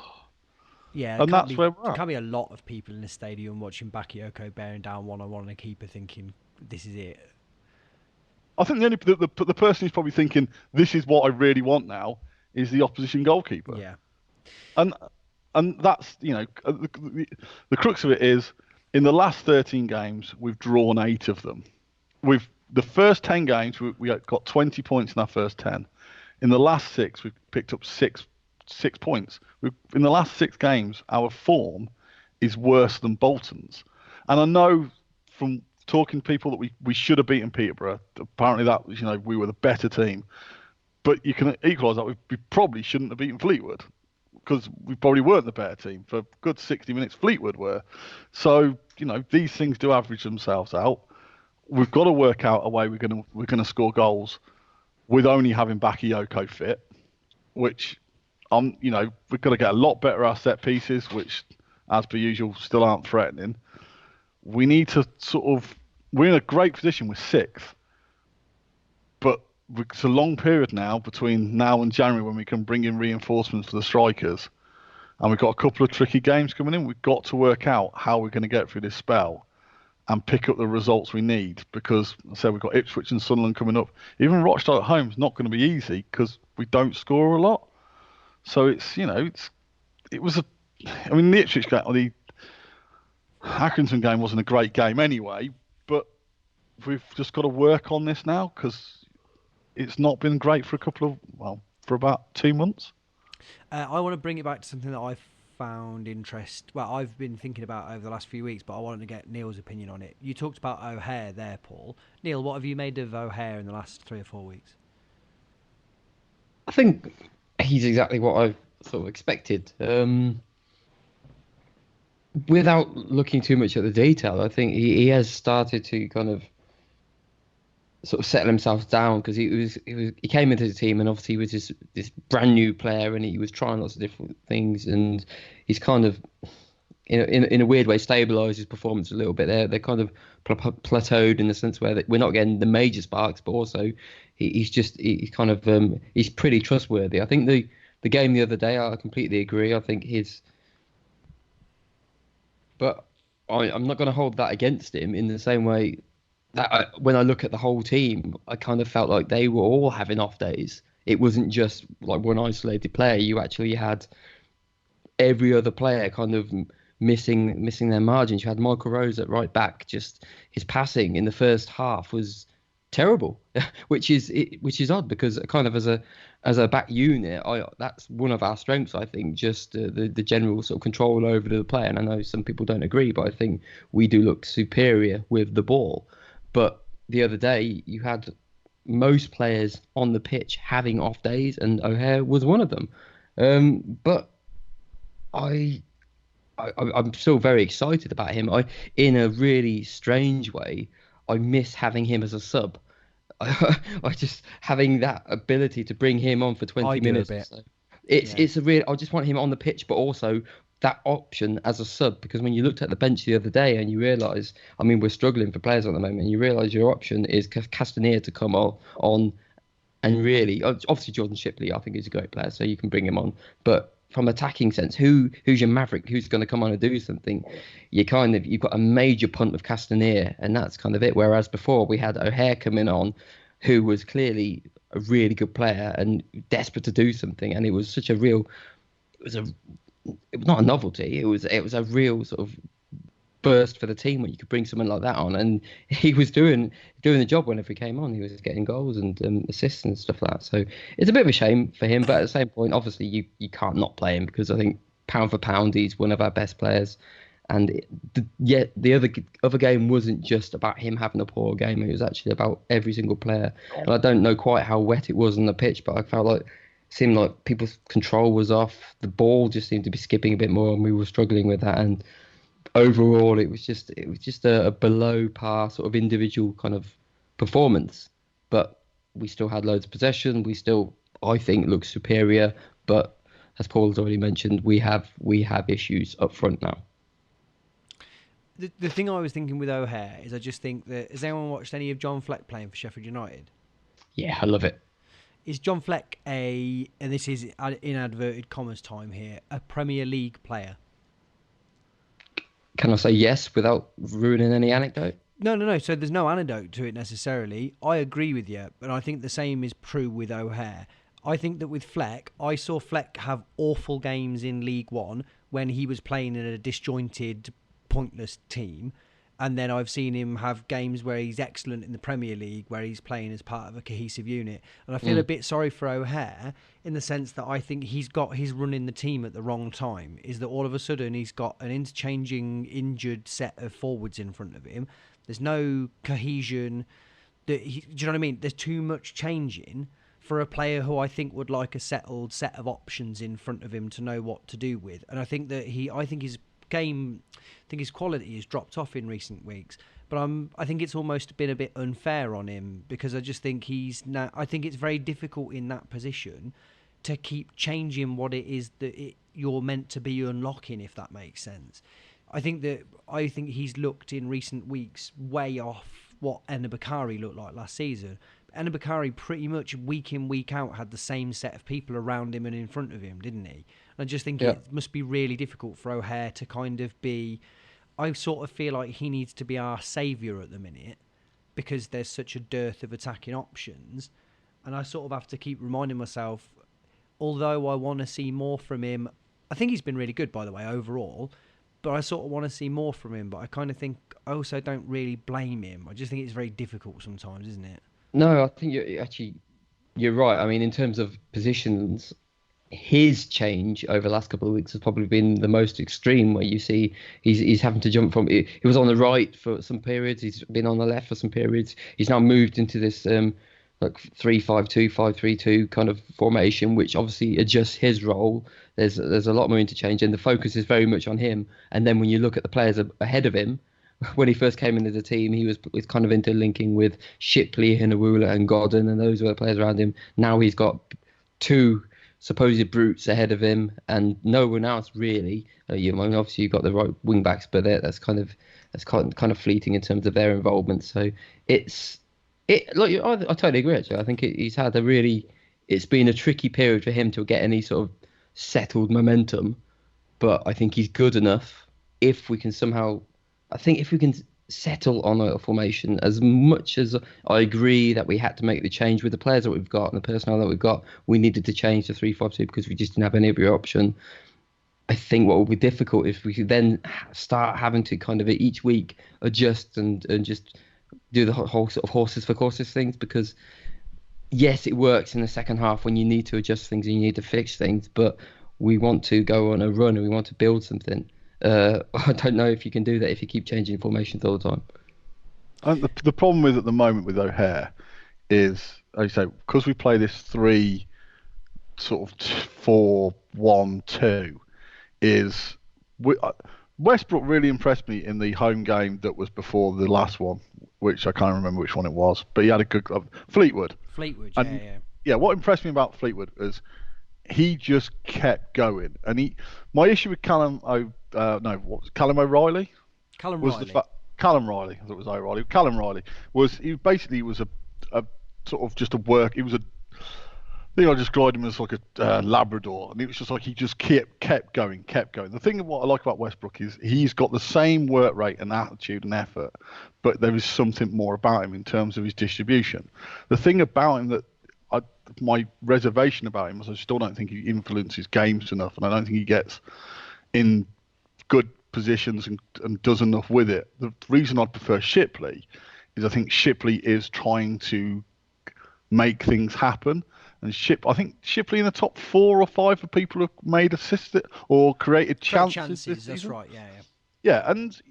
Yeah, and that's where we're at. There can't be a lot of people in the stadium watching Bakayoko bearing down 1-on-1 and a keeper thinking, this is it. I think the person who's probably thinking, this is what I really want now, is the opposition goalkeeper. Yeah. And that's, the crux of it is, in the last 13 games, we've drawn 8 of them. The first 10 games, we got 20 points in our first 10. In the last 6, we've picked up 6 points. In the last 6 games, our form is worse than Bolton's. And I know from talking to people that we should have beaten Peterborough. Apparently that was, we were the better team. But you can equalise that. We probably shouldn't have beaten Fleetwood because we probably weren't the better team. For a good 60 minutes, Fleetwood were. So, these things do average themselves out. We've got to work out a way we're gonna score goals with only having Bakayoko fit, which we've got to get a lot better at our set pieces, which, as per usual, still aren't threatening. We need to we're in a great position with 6th, but it's a long period now between now and January when we can bring in reinforcements for the strikers, and we've got a couple of tricky games coming in. We've got to work out how we're going to get through this spell and pick up the results we need, because I said we've got Ipswich and Sunderland coming up. Even Rochdale at home is not going to be easy because we don't score a lot. So the Ipswich game, the Accrington game wasn't a great game anyway, but we've just got to work on this now because it's not been great for for about 2 months. I want to bring it back to something that I've found I've been thinking about over the last few weeks, but I wanted to get Neil's opinion on it. You talked about O'Hare there, Paul. Neil, what have you made of O'Hare in the last 3 or 4 weeks? I think he's exactly what I sort of expected. Without looking too much at the detail, I think he has started to kind of sort of settle himself down because he came into the team and obviously he was this brand new player and he was trying lots of different things, and he's kind of in a weird way stabilised his performance a little bit. They're kind of plateaued in the sense where we're not getting the major sparks, but also he's pretty trustworthy. I think the game the other day, I completely agree. I think but I'm not going to hold that against him in the same way that when I look at the whole team, I kind of felt like they were all having off days. It wasn't just like one isolated player. You actually had every other player kind of missing their margins. You had Michael Rose at right back. Just his passing in the first half was terrible, which is odd because kind of as a back unit, that's one of our strengths. I think just the general sort of control over the play. And I know some people don't agree, but I think we do look superior with the ball. But the other day, you had most players on the pitch having off days, and O'Hare was one of them. But I I'm still very excited about him. In a really strange way, I miss having him as a sub. I just having that ability to bring him on for I 20 do a minutes or bit. so. Yeah. It's a real. I just want him on the pitch, but also that option as a sub. Because when you looked at the bench the other day and you realise, I mean, we're struggling for players at the moment. And you realise your option is Castaneer to come on and really, obviously Jordan Shipley, I think, is a great player, so you can bring him on. But from attacking sense, who's your maverick? Who's going to come on and do something? You've got a major punt with Castaneer, and that's kind of it. Whereas before we had O'Hare coming on, who was clearly a really good player and desperate to do something, and it was such a real. It was not a novelty. It was a real sort of burst for the team when you could bring someone like that on, and he was doing the job whenever he came on. He was getting goals and assists and stuff like that. So it's a bit of a shame for him, but at the same point, obviously you can't not play him because I think pound for pound he's one of our best players. And the other game wasn't just about him having a poor game. It was actually about every single player. And I don't know quite how wet it was on the pitch, but I felt like it seemed like people's control was off. The ball just seemed to be skipping a bit more, and we were struggling with that. And overall, it was just a below par sort of individual kind of performance. But we still had loads of possession. We still, I think, look superior. But as Paul's already mentioned, we have issues up front now. The thing I was thinking with O'Hare is I just think that, has anyone watched any of John Fleck playing for Sheffield United? Yeah, I love it. Is John Fleck and this is in inadverted commas time here, a Premier League player? Can I say yes without ruining any anecdote? No. So there's no anecdote to it necessarily. I agree with you, but I think the same is true with O'Hare. I think that with Fleck, I saw Fleck have awful games in League One when he was playing in a disjointed, pointless team. And then I've seen him have games where he's excellent in the Premier League, where he's playing as part of a cohesive unit. And I feel a bit sorry for O'Hare in the sense that I think he's running the team at the wrong time. Is that all of a sudden he's got an interchanging, injured set of forwards in front of him. There's no cohesion. Do you know what I mean? There's too much changing for a player who I think would like a settled set of options in front of him to know what to do with. And I think that his quality has dropped off in recent weeks, but I think it's almost been a bit unfair on him because I just think I think it's very difficult in that position to keep changing what it is that you're meant to be unlocking, if that makes sense. I think he's looked in recent weeks way off what Ena Bakari looked like last season. Ena Bakari pretty much week in, week out had the same set of people around him and in front of him, didn't he? I just think it must be really difficult for O'Hare to kind of be... I sort of feel like he needs to be our saviour at the minute because there's such a dearth of attacking options. And I sort of have to keep reminding myself, although I want to see more from him... I think he's been really good, by the way, overall. But I sort of want to see more from him. But I kind of think I also don't really blame him. I just think it's very difficult sometimes, isn't it? No, I think you're right. I mean, in terms of positions, his change over the last couple of weeks has probably been the most extreme, where you see he's having to jump from he was on the right for some periods, he's been on the left for some periods, he's now moved into this like 3-5-2, 5-3-2 kind of formation, which obviously adjusts his role. There's a lot more interchange, and the focus is very much on him. And then when you look at the players ahead of him, when he first came into the team, he was kind of interlinking with Shipley, Hinawula and Godden, and those were the players around him. Now he's got two supposed brutes ahead of him and no one else really. I mean, obviously you've got the right wing backs, but that's kind of fleeting in terms of their involvement. So I totally agree. Actually, I think it's been a tricky period for him to get any sort of settled momentum. But I think he's good enough if we can settle on a formation. As much as I agree that we had to make the change with the players that we've got and the personnel that we've got, we needed to change to 3-5-2 because we just didn't have any other option. I think what will be difficult is we could then start having to kind of each week adjust and just do the whole sort of horses for courses things, because yes, it works in the second half when you need to adjust things and you need to fix things, but we want to go on a run and we want to build something. I don't know if you can do that if you keep changing formations all the time. The problem with at the moment with O'Hare is, like I say, because we play this 3-4-1-2, is Westbrook really impressed me in the home game that was before the last one, which I can't remember which one it was, but he had a good Fleetwood. Fleetwood, And, yeah. What impressed me about Fleetwood is he just kept going, and my issue with Callum O'Reilly? Callum was Riley. Callum Riley, I thought it was O'Reilly. Callum Riley was a sort of just a work. He was I think I described him as like a Labrador, and it was just like he just kept going. The thing of what I like about Westbrook is he's got the same work rate and attitude and effort, but there is something more about him in terms of his distribution. The thing about him that my reservation about him is I still don't think he influences games enough, and I don't think he gets in good positions and does enough with it. The reason I'd prefer Shipley is I think Shipley is trying to make things happen. And I think Shipley in the top 4 or 5 of people who have made assists or created chances this that's season. right, Yeah, and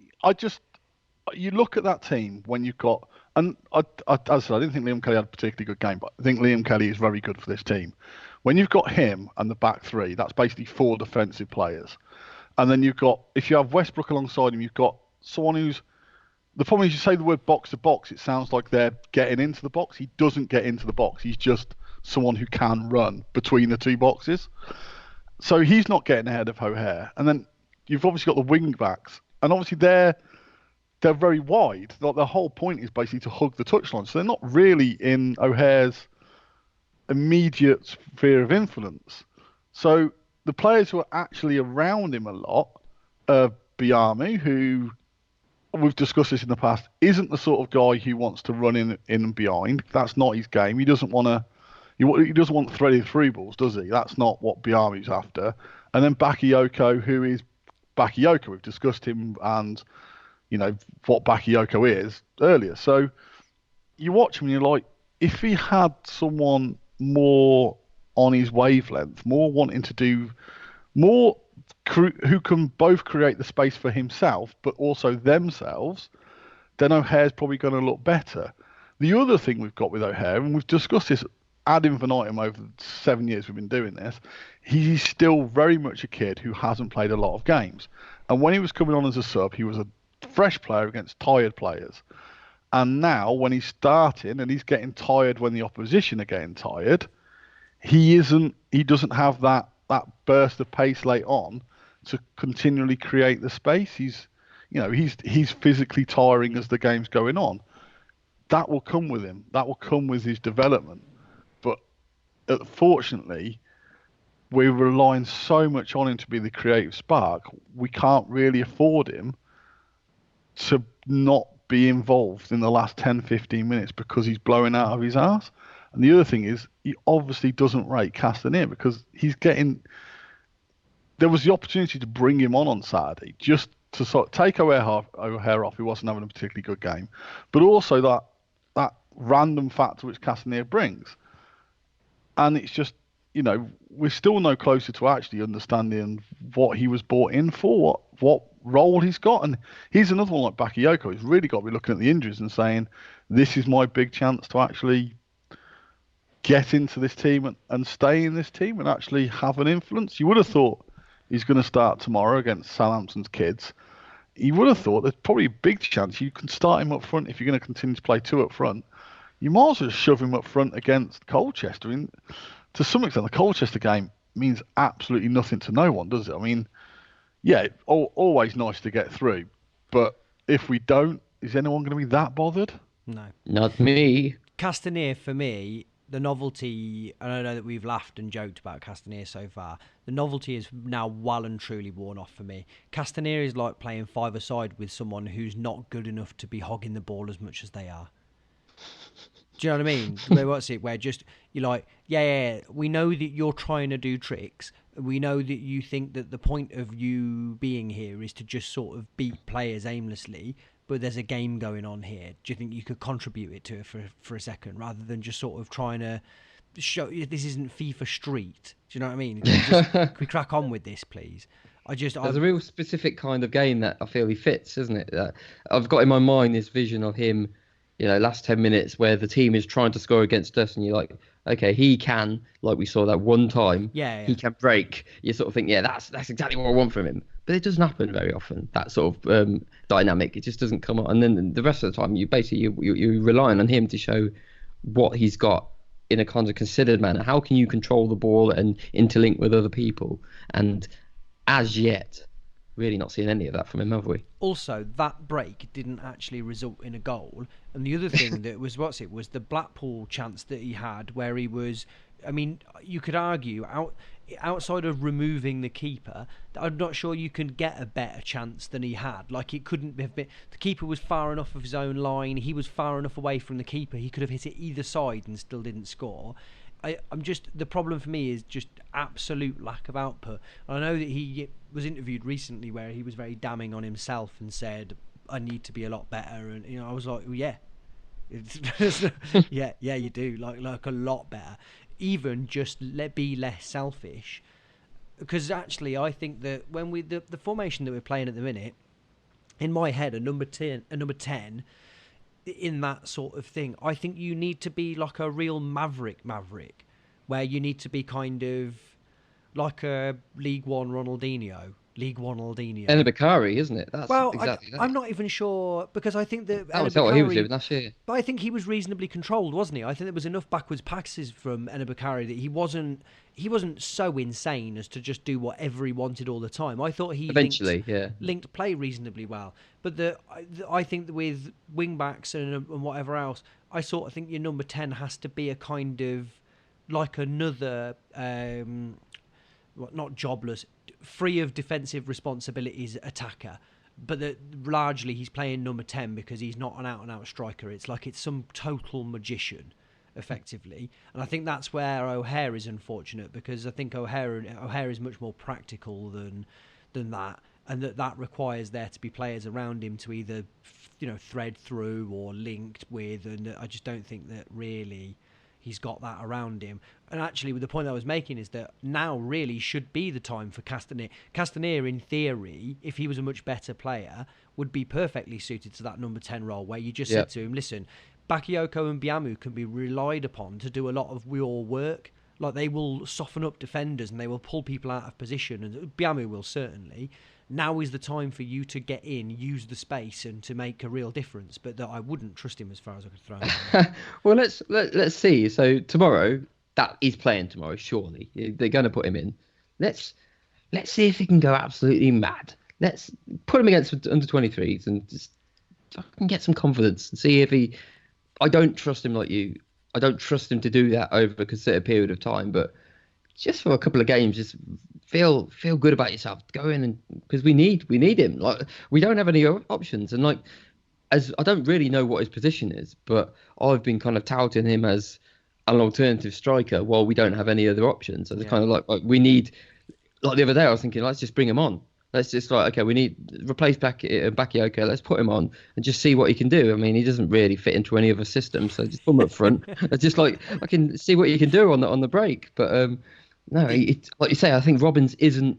you look at that team when you've got, and as I said, I didn't think Liam Kelly had a particularly good game, but I think Liam Kelly is very good for this team. When you've got him and the back 3, that's basically 4 defensive players. And then if you have Westbrook alongside him, you've got someone the problem is you say the word box to box, it sounds like they're getting into the box. He doesn't get into the box. He's just someone who can run between the 2 boxes. So he's not getting ahead of O'Hare. And then you've obviously got the wing backs. And obviously they're very wide. Like the whole point is basically to hug the touchline. So they're not really in O'Hare's immediate sphere of influence. So the players who are actually around him a lot are Biamu, who we've discussed this in the past, isn't the sort of guy who wants to run in and behind. That's not his game. He doesn't want threaded through balls, does he? That's not what Biamu's after. And then Bakayoko, who is Bakayoko. We've discussed him and what Bakayoko is earlier. So you watch him and you're like, if he had someone more on his wavelength, more wanting to do more, who can both create the space for himself but also themselves, then O'Hare's probably going to look better. The other thing we've got with O'Hare, and we've discussed this ad infinitum over the 7 years we've been doing this, he's still very much a kid who hasn't played a lot of games. And when he was coming on as a sub, he was a fresh player against tired players. And now when he's starting and he's getting tired when the opposition are getting tired, he doesn't have that burst of pace late on to continually create the space. He's physically tiring as the game's going on. That will come with him. That will come with his development. But fortunately, we're relying so much on him to be the creative spark, we can't really afford him to not be involved in the last 10, 15 minutes because he's blowing out of his arse. And the other thing is, he obviously doesn't rate Castaner because there was the opportunity to bring him on Saturday just to sort of take O'Hare off, who wasn't having a particularly good game, but also that random factor which Castaner brings. And it's just, we're still no closer to actually understanding what he was brought in for, what role he's got. And he's another one like Bakayoko. He's really got to be looking at the injuries and saying, this is my big chance to actually get into this team and stay in this team and actually have an influence. You would have thought he's going to start tomorrow against Southampton's kids. You would have thought there's probably a big chance you can start him up front if you're going to continue to play 2 up front. You might as well shove him up front against Colchester. I mean, to some extent, the Colchester game means absolutely nothing to no one, does it? I mean, yeah, always nice to get through. But if we don't, is anyone going to be that bothered? No. Not me. Castaner, for me, the novelty, and I know that we've laughed and joked about Castaner so far, the novelty is now well and truly worn off for me. Castaner is like playing 5-a-side with someone who's not good enough to be hogging the ball as much as they are. Do you know what I mean? Where just, you're like, yeah, we know that you're trying to do tricks. We know that you think that the point of you being here is to just sort of beat players aimlessly, but there's a game going on here. Do you think you could contribute it to it for a second, rather than just sort of trying to show this isn't FIFA Street? Do you know what I mean? Can we crack on with this, please? There's a real specific kind of game that I feel he fits, isn't it? I've got in my mind this vision of him, last 10 minutes where the team is trying to score against us, and you're like, okay, he can, like we saw that one time, yeah. he can break. You sort of think, yeah, that's exactly what I want from him. but it doesn't happen very often. That sort of dynamic, it just doesn't come on. And then the rest of the time, you're relying on him to show what he's got in a kind of considered manner. How can you control the ball and interlink with other people? And as yet, really not seeing any of that from him, have we? Also, that break didn't actually result in a goal. And the other thing that was was the Blackpool chance that he had, where he was. I mean, you could argue outside of removing the keeper, I'm not sure you can get a better chance than he had. Like, it couldn't have been. The keeper was far enough of his own line. He was far enough away from the keeper. He could have hit it either side and still didn't score. The problem for me is just absolute lack of output. I know that he was interviewed recently where he was very damning on himself and said, "I need to be a lot better." And I was like, well, yeah, yeah, you do, like a lot better. Even just be less selfish, because actually I think that when the formation that we're playing at the minute, in my head, a number 10 in that sort of thing, I think you need to be like a real maverick, where you need to be kind of like a League One Ronaldinho. And Bakari, isn't it? That's exactly that. I'm not even sure, because I think that was what he was doing last year. But I think he was reasonably controlled, wasn't he? I think there was enough backwards passes from Bakari that he wasn't so insane as to just do whatever he wanted all the time. I thought he eventually linked play reasonably well. But I think that with wing backs and whatever else, I sort of think your number 10 has to be a kind of like another not jobless, free of defensive responsibilities attacker, but that largely he's playing number 10 because he's not an out-and-out striker. It's like it's some total magician, effectively. And I think that's where O'Hare is unfortunate, because I think O'Hare is much more practical than that, and that requires there to be players around him to either thread through or linked with, and I just don't think that really he's got that around him. And actually, the point I was making is that now really should be the time for Castaner. Castaner, in theory, if he was a much better player, would be perfectly suited to that number 10 role, where you just said to him, listen, Bakayoko and Biamu can be relied upon to do a lot of your work. Like, they will soften up defenders and they will pull people out of position, and Biamu will certainly. Now is the time for you to get in, use the space, and to make a real difference. But that I wouldn't trust him as far as I could throw him. Well, let's see. So tomorrow, that he's playing tomorrow. Surely they're going to put him in. Let's see if he can go absolutely mad. Let's put him against under 23s and just fucking get some confidence and see if he. I don't trust him like you. I don't trust him to do that over a considered period of time, but just for a couple of games, just feel good about yourself. Go in, and because we need him. Like, we don't have any options, and as I don't really know what his position is, but I've been kind of touting him as an alternative striker while we don't have any other options. So it's kind of like we need. Like the other day, I was thinking, let's just bring him on. Let's just okay, we need replace Bakayoko. Let's put him on and just see what he can do. I mean, he doesn't really fit into any other system, so just put him up front. It's just like I can see what you can do on the break. But no, like you say, I think Robbins isn't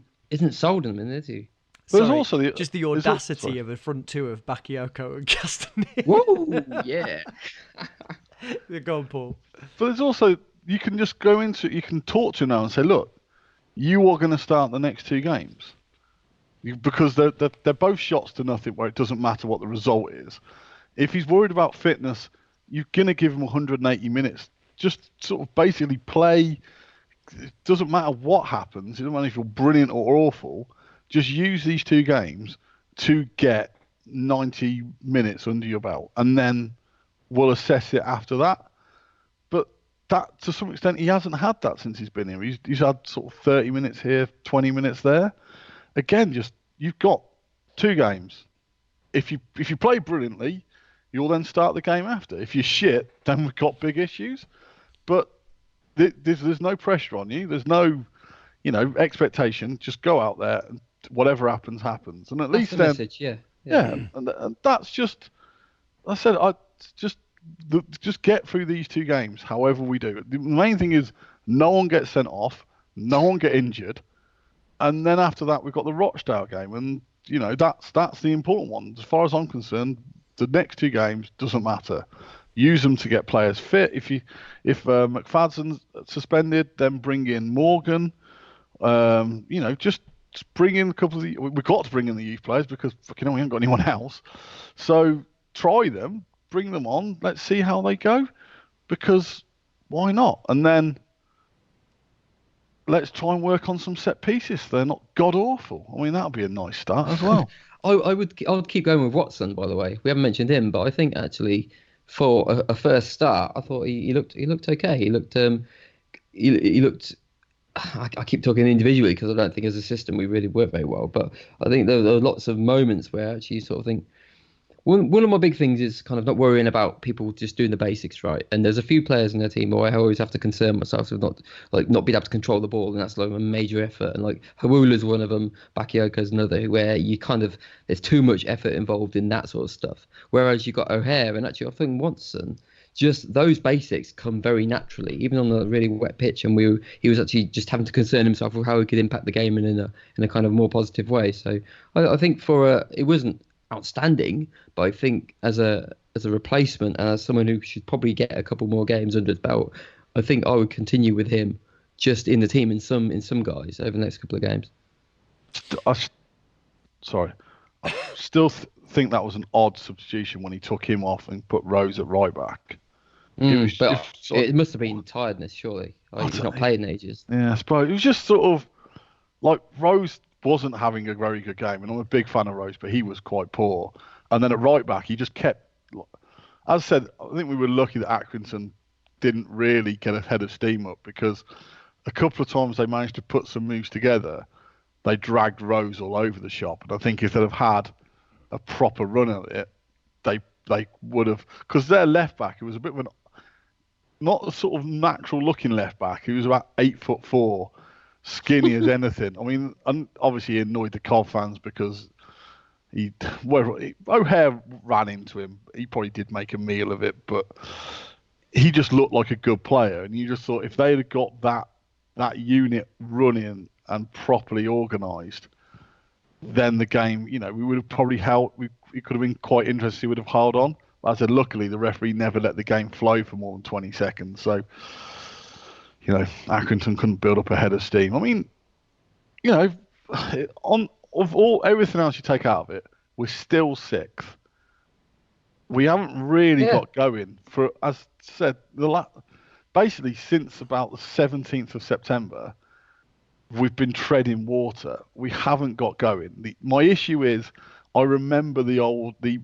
sold on him, is he? But there's also the audacity of a front two of Bakayoko and Castaner. Whoa, yeah. Go on, Paul. But there's also, you can just go into, you can talk to him now and say, look, you are going to start the next two games. Because they're both shots to nothing, where it doesn't matter what the result is. If he's worried about fitness, you're going to give him 180 minutes. Just sort of basically play. It doesn't matter what happens. It doesn't matter if you're brilliant or awful. Just use these two games to get 90 minutes under your belt. And then we'll assess it after that. But that, to some extent, he hasn't had that since he's been here. He's had sort of 30 minutes here, 20 minutes there. Again, just you've got two games. If you play brilliantly, you'll then start the game after. If you're shit, then we've got big issues. But there's no pressure on you. There's no, expectation. Just go out there and whatever happens, happens. And at least the then, message, yeah. And that's just. I said just get through these two games. However we do it. The main thing is no one gets sent off, no one get injured. And then after that, we've got the Rochdale game, and that's the important one. As far as I'm concerned, the next two games doesn't matter. Use them to get players fit. If McFadden's suspended, then bring in Morgan. Just just bring in a couple of we've got to bring in the youth players because fucking hell, we haven't got anyone else. So try them, bring them on. Let's see how they go, because why not? And then let's try and work on some set pieces. They're not god awful. I mean, that'll be a nice start as well. I would keep going with Watson. By the way, we haven't mentioned him, but I think actually for a first start, I thought he looked okay. He looked he looked. I keep talking individually because I don't think as a system we really work very well. But I think there are lots of moments where actually you sort of think. One of my big things is kind of not worrying about people just doing the basics right. And there's a few players in their team where I always have to concern myself with not being able to control the ball, and that's like a major effort. And like Hawula's one of them, Bakayoko's another, where you kind of there's too much effort involved in that sort of stuff. Whereas you got O'Hare and actually I think Watson, just those basics come very naturally, even on a really wet pitch. And he was actually just having to concern himself with how he could impact the game in a kind of more positive way. So I think it wasn't outstanding, but I think as a replacement and as someone who should probably get a couple more games under his belt, I think I would continue with him just in the team in some guys over the next couple of games. I still think that was an odd substitution when he took him off and put Rose at right back. It must have been tiredness, surely. He's not played in ages. Yeah, I suppose. It was just sort of like Rose wasn't having a very good game, and I'm a big fan of Rose, but he was quite poor. And then at right back, he just kept. As I said, I think we were lucky that Accrington didn't really get a head of steam up, because a couple of times they managed to put some moves together. They dragged Rose all over the shop, and I think if they'd have had a proper run at it, they would have, because their left back, it was a bit of an not a sort of natural looking left back. He was about 8'4", skinny as anything. I mean, obviously he annoyed the Cov fans because O'Hare ran into him. He probably did make a meal of it, but he just looked like a good player. And you just thought if they'd have got that unit running and properly organised, then the game, we would have probably held. It could have been quite interesting. He would have held on. But as I said, luckily the referee never let the game flow for more than 20 seconds. So, Accrington couldn't build up a head of steam. I mean, everything else you take out of it, we're still sixth. We haven't really got going for, as I said, basically since about the 17th of September. We've been treading water. We haven't got going. My issue is, I remember the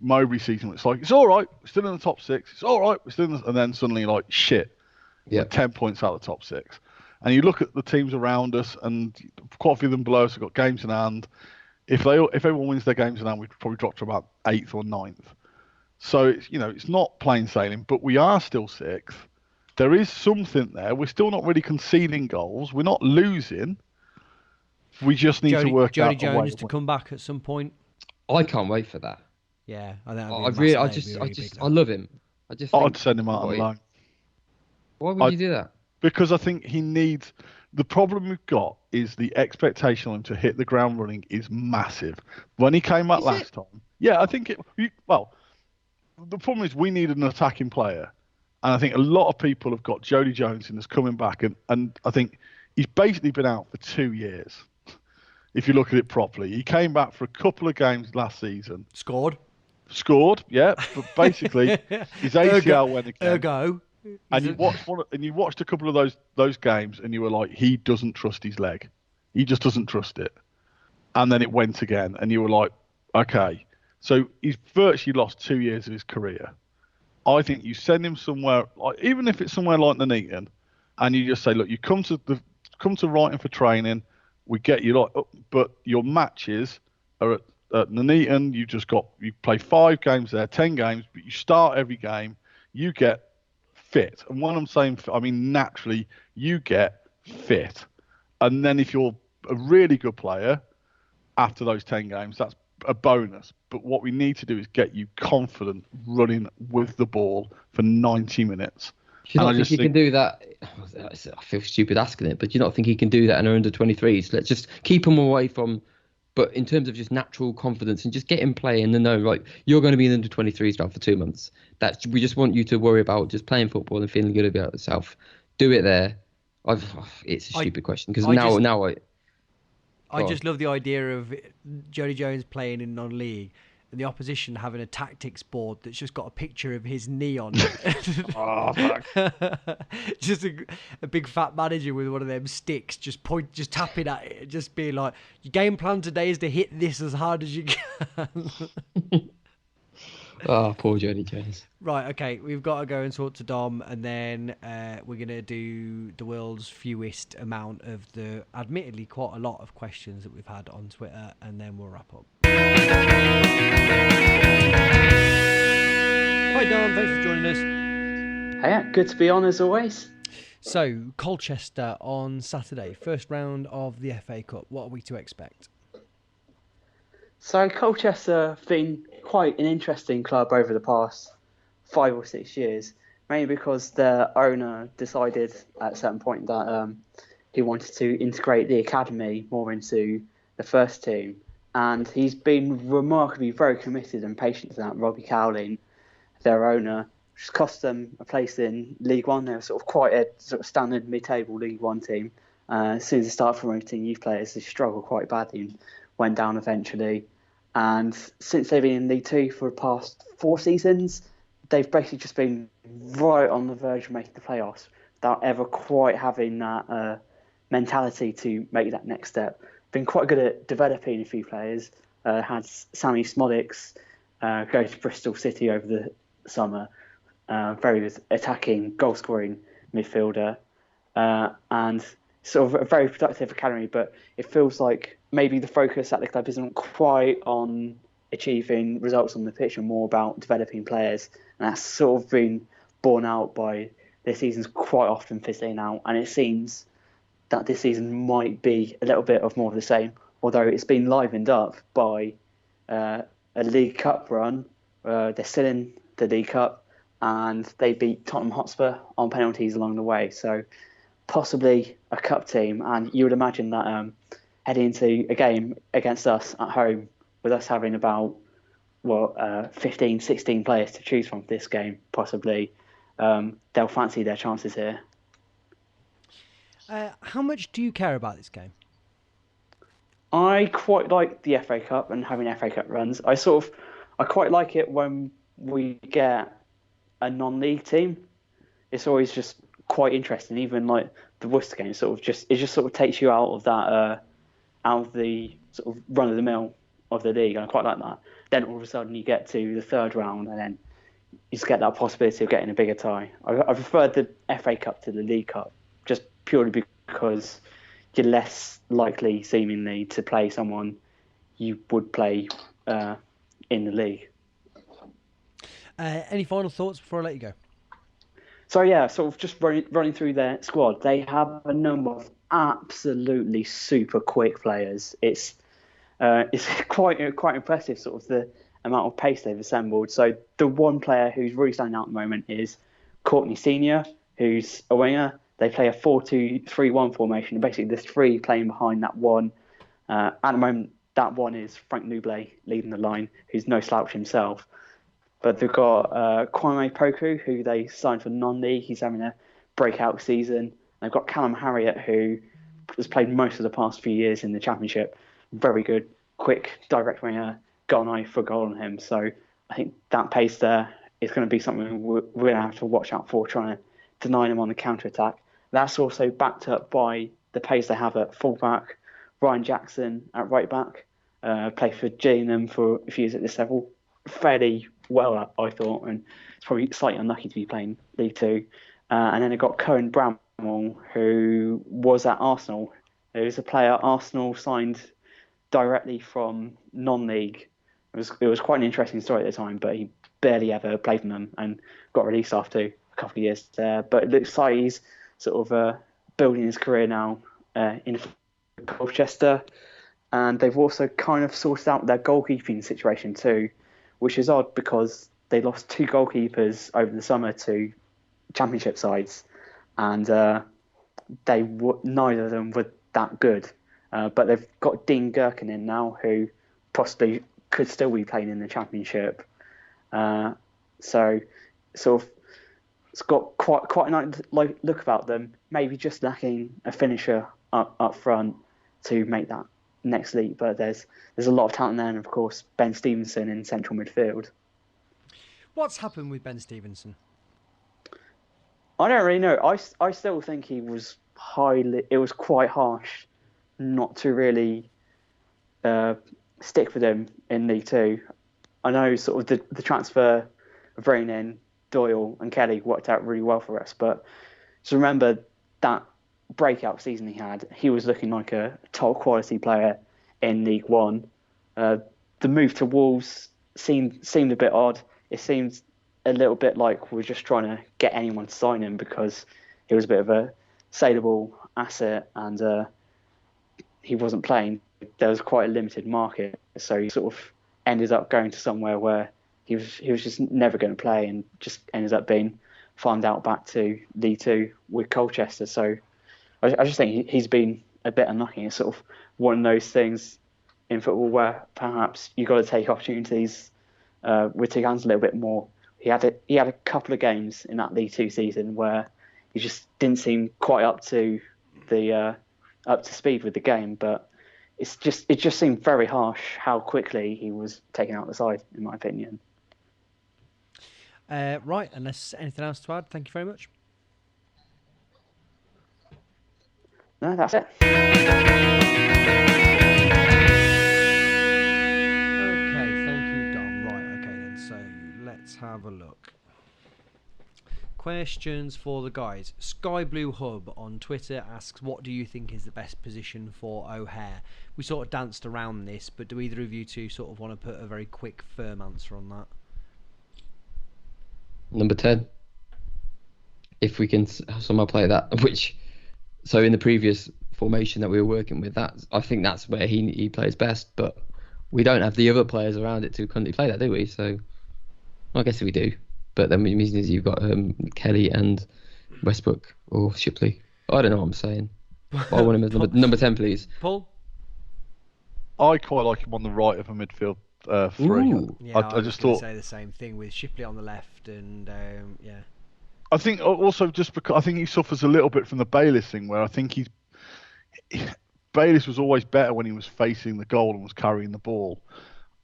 Mowbray season. It's like, it's all right, we're still in the top six. It's all right, we're still in the, and then suddenly like shit. Yeah, 10 points out of the top six. And you look at the teams around us, and quite a few of them below us have got games in hand. If everyone wins their games in hand, we'd probably drop to about 8th or 9th. So it's not plain sailing, but we are still sixth. There is something there. We're still not really conceding goals. We're not losing. We just need to work out Jody Jones to come back at some point. I can't wait for that. Yeah, I love him. I'd send him out on loan. Why would you do that? Because I think he needs. The problem we've got is the expectation on him to hit the ground running is massive. When he came out last time, I think the problem is we need an attacking player, and I think a lot of people have got Jody Jones in as coming back, and I think he's basically been out for 2 years. If you look at it properly, he came back for a couple of games last season. Scored, yeah, but basically his ACL went again. Ergo. And you watched a couple of those games, and you were like, he doesn't trust his leg. He just doesn't trust it. And then it went again, and you were like, okay. So he's virtually lost 2 years of his career. I think you send him somewhere, like, even if it's somewhere like Nuneaton, and you just say, look, you come to Wrighton for training. We get you but your matches are at Nuneaton. You play 5 games there, 10 games, but you start every game. You get fit, and when I'm saying fit, I mean naturally you get fit, and then if you're a really good player after those 10 games, that's a bonus. But what we need to do is get you confident running with the ball for 90 minutes. Do you not think he can do that? I feel stupid asking it, but do you not think he can do that in our under 23s? Let's just keep him away from. But in terms of just natural confidence and just get him playing and know, right, you're going to be in the under 23s now for 2 months. We just want you to worry about just playing football and feeling good about yourself. Do it there. It's a stupid question because now I just love the idea of Jody Jones playing in non-league and the opposition having a tactics board that's just got a picture of his knee on it. Oh, fuck. Just a big fat manager with one of them sticks, just tapping at it, just being like, your game plan today is to hit this as hard as you can. Oh, poor Jody Jones. Right, okay, we've got to go and talk to Dom, and then we're going to do the world's fewest amount of the, admittedly, quite a lot of questions that we've had on Twitter, and then we'll wrap up. Hi, Dom, thanks for joining us. Hey, good to be on as always. So, Colchester on Saturday, first round of the FA Cup. What are we to expect? So Colchester have been quite an interesting club over the past 5 or 6 years, mainly because their owner decided at a certain point that he wanted to integrate the academy more into the first team. And he's been remarkably very committed and patient to that. Robbie Cowling, their owner, which has cost them a place in League One. They're sort of quite a sort of standard mid-table League One team. As soon as they start promoting youth players, they struggle quite badly and went down eventually. And since they've been in League Two for the past 4 seasons, they've basically just been right on the verge of making the playoffs without ever quite having that mentality to make that next step. Been quite good at developing a few players. Had Sammy Smodics go to Bristol City over the summer. Very good attacking, goal-scoring midfielder. And sort of a very productive academy, but it feels like maybe the focus at the club isn't quite on achieving results on the pitch and more about developing players. And that's sort of been borne out by their seasons quite often fizzling out. And it seems that this season might be a little bit of more of the same, although it's been livened up by a League Cup run. They're still in the League Cup and they beat Tottenham Hotspur on penalties along the way. So possibly a cup team, and you would imagine that heading into a game against us at home, with us having about 15, 16 players to choose from for this game, possibly they'll fancy their chances here. How much do you care about this game? I quite like the FA Cup and having FA Cup runs. I quite like it when we get a non-league team. It's always just quite interesting. Even like the Worcester game, it just sort of takes you out of that, out of the sort of run of the mill of the league, and I quite like that. Then all of a sudden you get to the third round, and then you just get that possibility of getting a bigger tie. I preferred the FA Cup to the League Cup, just purely because you're less likely, seemingly, to play someone you would play in the league. Any final thoughts before I let you go? So yeah, sort of just running through their squad. They have a number of absolutely super quick players. It's quite impressive, sort of the amount of pace they've assembled. So the one player who's really standing out at the moment is Courtney Senior, who's a winger. They play a 4-2-3-1 formation. And basically, there's 3 playing behind that one. At the moment, that one is Frank Nublet leading the line, who's no slouch himself. But they've got Kwame Poku, who they signed for non-league. He's having a breakout season. They've got Callum Harriott, who has played most of the past few years in the Championship. Very good, quick, direct winger. Got an eye for a goal on him. So I think that pace there is going to be something we're going to have to watch out for, trying to deny them on the counter-attack. That's also backed up by the pace they have at full-back. Ryan Jackson at right-back. Played for Gillingham for a few years at this level. Fairly well, I thought, and it's probably slightly unlucky to be playing League Two. And then they've got Cohen Bramwell, who was at Arsenal. He was a player Arsenal signed directly from non-league. It was quite an interesting story at the time, but he barely ever played for them and got released after a couple of years there. But it looks like he's sort of building his career now in Colchester. And they've also kind of sorted out their goalkeeping situation too, which is odd because they lost 2 goalkeepers over the summer to Championship sides, and neither of them were that good. But they've got Dean Gherkin in now, who possibly could still be playing in the Championship. So sort of it's got quite a nice look about them. Maybe just lacking a finisher up front to make that next league, but there's a lot of talent there, and of course Ben Stevenson in central midfield. What's happened with Ben Stevenson? I don't really know. I still think he was it was quite harsh not to really stick with him in League Two. I know sort of the transfer of Vrinin, Doyle and Kelly worked out really well for us, but just remember that breakout season he was looking like a top quality player in League One. The move to Wolves seemed a bit odd. It seemed a little bit like we're just trying to get anyone to sign him because he was a bit of a saleable asset and he wasn't playing. There was quite a limited market, so he sort of ended up going to somewhere where he was just never going to play and just ended up being farmed out back to League Two with Colchester. So I just think he's been a bit unlucky. It's sort of one of those things in football where perhaps you've got to take opportunities with two hands a little bit more. He had a couple of games in that League Two season where he just didn't seem quite up to speed with the game, but it just seemed very harsh how quickly he was taken out of the side, in my opinion. Right, unless anything else to add, thank you very much. No, that's it. Let's have a look. Questions for the guys. Sky Blue Hub on Twitter asks, what do you think is the best position for O'Hare? We sort of danced around this, but do either of you two sort of want to put a very quick, firm answer on that? Number 10. If we can somehow play that, so in the previous formation that we were working with, I think that's where he plays best, but we don't have the other players around it to currently play that, do we? So I guess we do, but then it means you've got Kelly and Westbrook or Shipley. I don't know what I'm saying. I want him as number 10, please. Paul? I quite like him on the right of a midfield three. Yeah, I just thought say the same thing with Shipley on the left, and yeah. I think also just because I think he suffers a little bit from the Bayliss thing, where I think Bayliss was always better when he was facing the goal and was carrying the ball.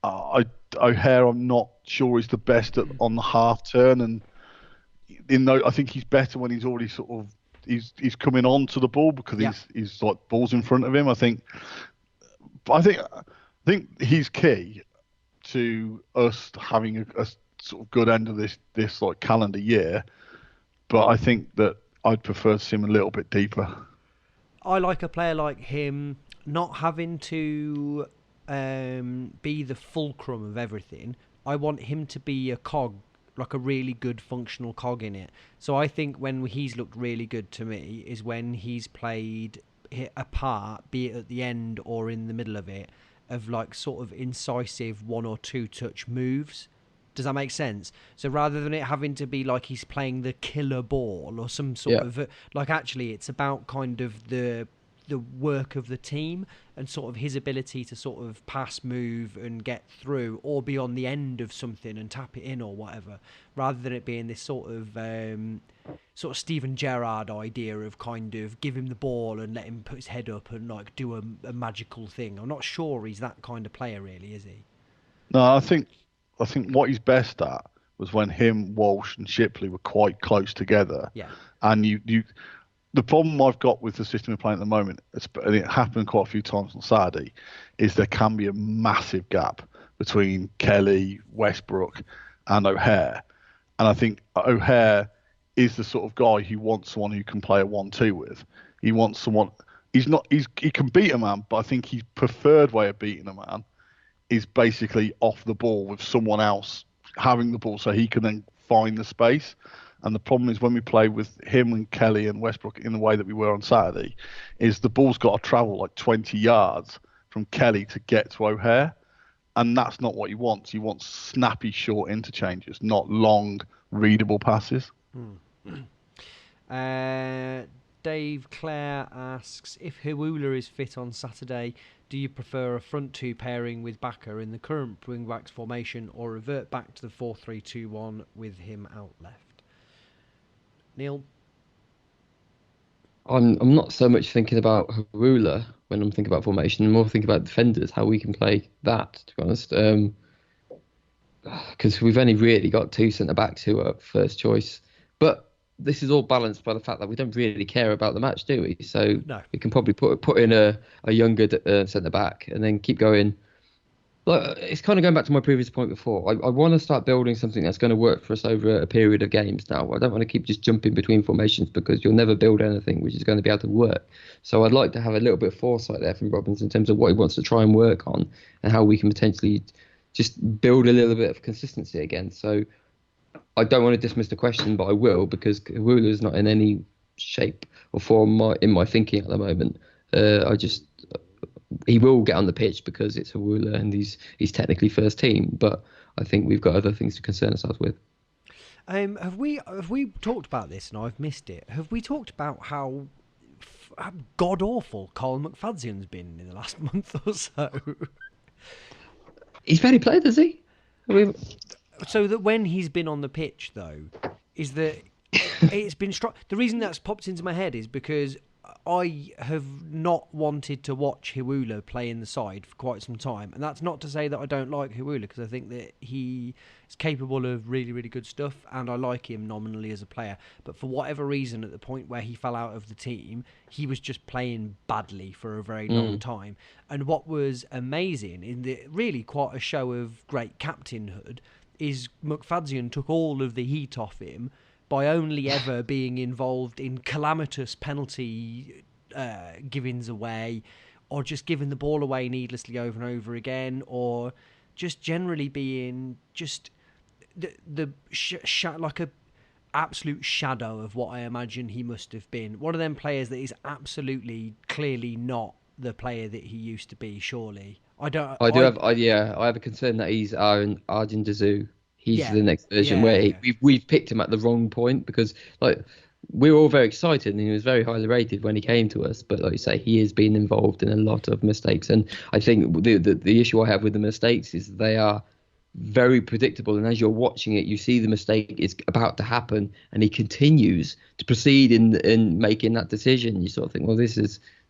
O'Hare, I'm not sure he's the best on the half turn, and I think he's better when he's already sort of he's coming on to the ball because he's like balls in front of him. I think he's key to us having a sort of good end of this like calendar year, but I think that I'd prefer to see him a little bit deeper. I like a player like him not having to be the fulcrum of everything. I want him to be a cog, like a really good functional cog in it. So I think when he's looked really good to me is when he's played a part, be it at the end or in the middle of it, of like sort of incisive one or two touch moves. Does that make sense? So rather than it having to be like he's playing the killer ball or some sort of like, actually it's about kind of the work of the team and sort of his ability to sort of pass, move and get through or be on the end of something and tap it in or whatever, rather than it being this sort of Steven Gerrard idea of kind of give him the ball and let him put his head up and like do a magical thing. I'm not sure he's that kind of player really, is he? No, I think what he's best at was when him, Walsh and Shipley were quite close together. Yeah. And the problem I've got with the system we're playing at the moment, and it happened quite a few times on Saturday, is there can be a massive gap between Kelly, Westbrook and O'Hare. And I think O'Hare is the sort of guy who wants someone who can play a 1-2 with. He wants someone, he can beat a man, but I think his preferred way of beating a man is basically off the ball with someone else having the ball so he can then find the space. And the problem is when we play with him and Kelly and Westbrook in the way that we were on Saturday, is the ball's got to travel like 20 yards from Kelly to get to O'Hare. And that's not what he wants. He wants snappy, short interchanges, not long, readable passes. Dave Clare asks, if Hawula is fit on Saturday, do you prefer a front two pairing with Bakker in the current wing-backs formation or revert back to the 4-3-2-1 with him out left? Neil? I'm not so much thinking about Harula when I'm thinking about formation. I'm more thinking about defenders, how we can play that, to be honest. Because we've only really got two centre backs who are first choice. But this is all balanced by the fact that we don't really care about the match, do we? So No. we can probably put in a younger centre back and then keep going. Like, it's kind of going back to my previous point before. I want to start building something that's going to work for us over a period of games now. I don't want to keep just jumping between formations because you'll never build anything which is going to be able to work. So I'd like to have a little bit of foresight there from Robbins in terms of what he wants to try and work on and how we can potentially just build a little bit of consistency again. So I don't want to dismiss the question, but I will, because Kahula is not in any shape or form in my thinking at the moment. He will get on the pitch because it's Hawula and he's technically first team, but I think we've got other things to concern ourselves with. Have we talked about this and I've missed it? Have we talked about how god awful Carl McFadzean's been in the last month or so? He's barely played, has he? So that when he's been on the pitch, though, is that it's been the reason that's popped into my head is because I have not wanted to watch Hiwula play in the side for quite some time. And that's not to say that I don't like Hiwula, because I think that he is capable of really, really good stuff, and I like him nominally as a player. But for whatever reason, at the point where he fell out of the team, he was just playing badly for a very long time. And what was amazing, in the really quite a show of great captainhood, is McFadzean took all of the heat off him by only ever being involved in calamitous penalty givings away, or just giving the ball away needlessly over and over again, or just generally being just like a absolute shadow of what I imagine he must have been. One of them players that is absolutely clearly not the player that he used to be. Surely, I have a concern that he's Arjun Dazu. He's the next version where we've picked him at the wrong point, because like we were all very excited and he was very highly rated when he came to us. But like you say, he has been involved in a lot of mistakes, and I think the issue I have with the mistakes is they are very predictable. And as you're watching it, you see the mistake is about to happen, and he continues to proceed in making that decision. You sort of think, well, this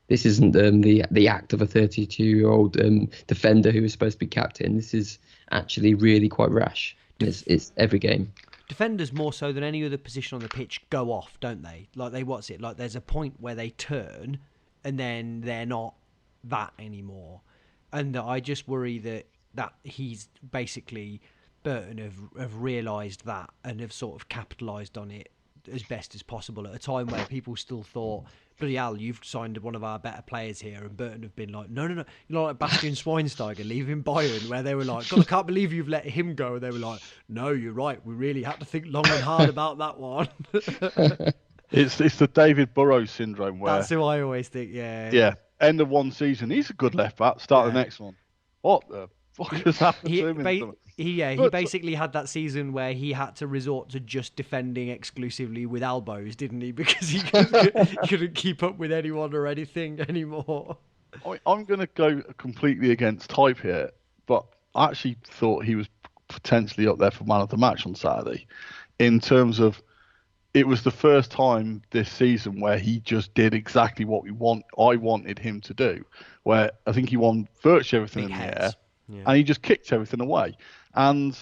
isn't the act of a 32-year-old defender who is supposed to be captain. This is actually really quite rash. It's every game. Defenders, more so than any other position on the pitch, go off, don't they? Like like there's a point where they turn and then they're not that anymore. And I just worry that he's basically, Burton have realised that and have sort of capitalised on it as best as possible at a time where people still thought, bloody hell, you've signed one of our better players here, and Burton have been like, no. You know, like Bastian Schweinsteiger leaving Bayern, where they were like, God, I can't believe you've let him go. And they were like, no, you're right. We really had to think long and hard about that one. It's the David Burrows syndrome, where that's who I always think. Yeah. Yeah. End of one season, he's a good left back. Start the next one. What the fuck has happened to him? He basically had that season where he had to resort to just defending exclusively with elbows, didn't he? Because he couldn't keep up with anyone or anything anymore. I'm going to go completely against type here, but I actually thought he was potentially up there for man of the match on Saturday, in terms of it was the first time this season where he just did exactly what I wanted him to do, where I think he won virtually everything in the air. Yeah. And he just kicked everything away. And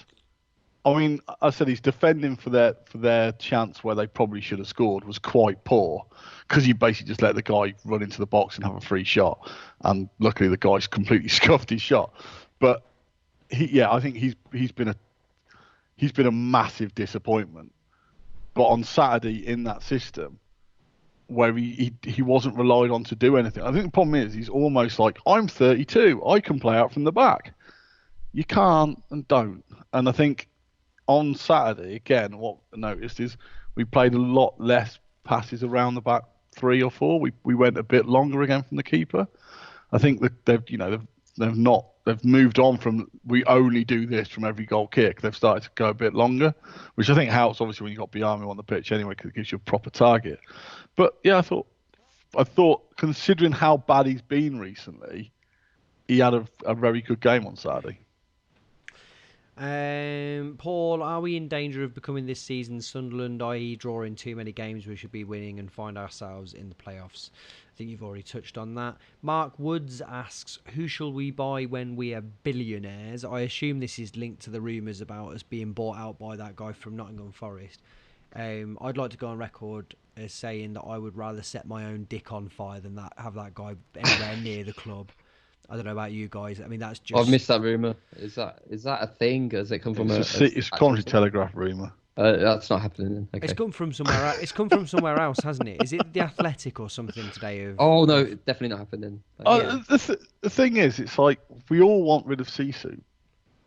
I mean, I said he's defending for their chance where they probably should have scored was quite poor, because he basically just let the guy run into the box and have a free shot. And luckily the guy's completely scuffed his shot. But I think he's been a massive disappointment. But on Saturday in that system, where he wasn't relied on to do anything. I think the problem is he's almost like, I'm 32, I can play out from the back. You can't and don't. And I think on Saturday, again, what I noticed is we played a lot less passes around the back 3 or 4. We went a bit longer again from the keeper. I think that they've moved on from we only do this from every goal kick. They've started to go a bit longer, which I think helps obviously when you've got Biamu on the pitch anyway, because it gives you a proper target. But yeah, I thought considering how bad he's been recently, he had a very good game on Saturday. Paul, are we in danger of becoming this season's Sunderland, i.e. drawing too many games we should be winning and find ourselves in the playoffs? I think you've already touched on that. Mark Woods asks, who shall we buy when we are billionaires? I assume this is linked to the rumours about us being bought out by that guy from Nottingham Forest. I'd like to go on record as saying that I would rather set my own dick on fire than have that guy anywhere near the club. I don't know about you guys. I mean, that's just... I've missed that rumour. Is that a thing? Has it come from it's a Coventry Telegraph rumour. That's not happening then. Okay. It's come from somewhere. It's come from somewhere else, hasn't it? Is it The Athletic or something today? Oh no, definitely not happening. Yeah. The thing is, it's like we all want rid of Sisu,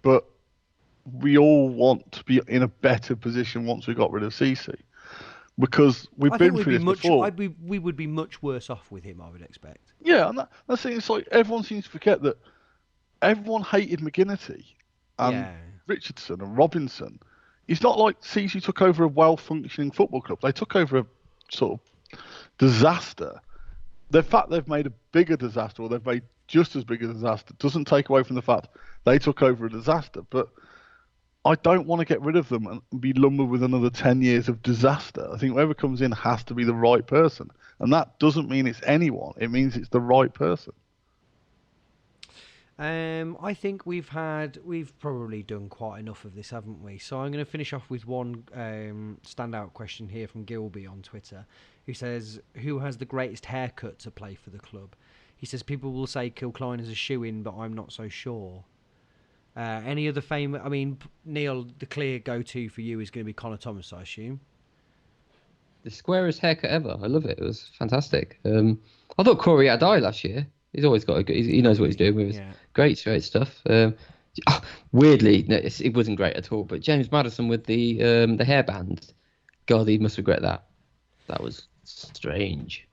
but we all want to be in a better position once we got rid of Sisu, because we've been through this before. We would be much worse off with him, I would expect. Yeah, and that's the thing. It's like everyone seems to forget that everyone hated McGinnity and Richardson and Robinson. It's not like Sisu took over a well-functioning football club. They took over a sort of disaster. The fact they've made a bigger disaster, or they've made just as big a disaster, doesn't take away from the fact they took over a disaster. But I don't want to get rid of them and be lumbered with another 10 years of disaster. I think whoever comes in has to be the right person. And that doesn't mean it's anyone. It means it's the right person. I think we've probably done quite enough of this, haven't we? So I'm going to finish off with one standout question here from Gilby on Twitter, who says, who has the greatest haircut to play for the club? He says, people will say Kilcline is a shoo-in, but I'm not so sure. Any other famous... I mean, Neil, the clear go-to for you is going to be Connor Thomas, I assume. The squarest haircut ever. I love it. It was fantastic. I thought Corey Adai last year. He's always got he knows what he's doing with his great straight stuff. Weirdly, no, it wasn't great at all. But James Maddison with the hairband, God, he must regret that. That was strange.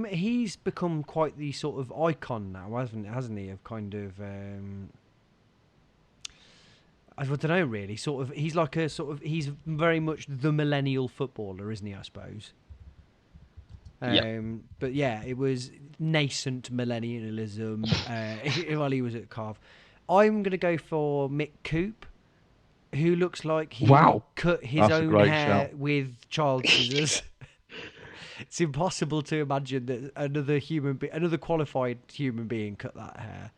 He's become quite the sort of icon now, hasn't he? Of kind of, I don't know really. Sort of, he's like a sort of, he's very much the millennial footballer, isn't he? I suppose. But yeah, it was nascent millennialism while he was at Carve. I'm going to go for Mick Coop, who looks like he cut his own hair with child scissors. It's impossible to imagine that another qualified human being cut that hair.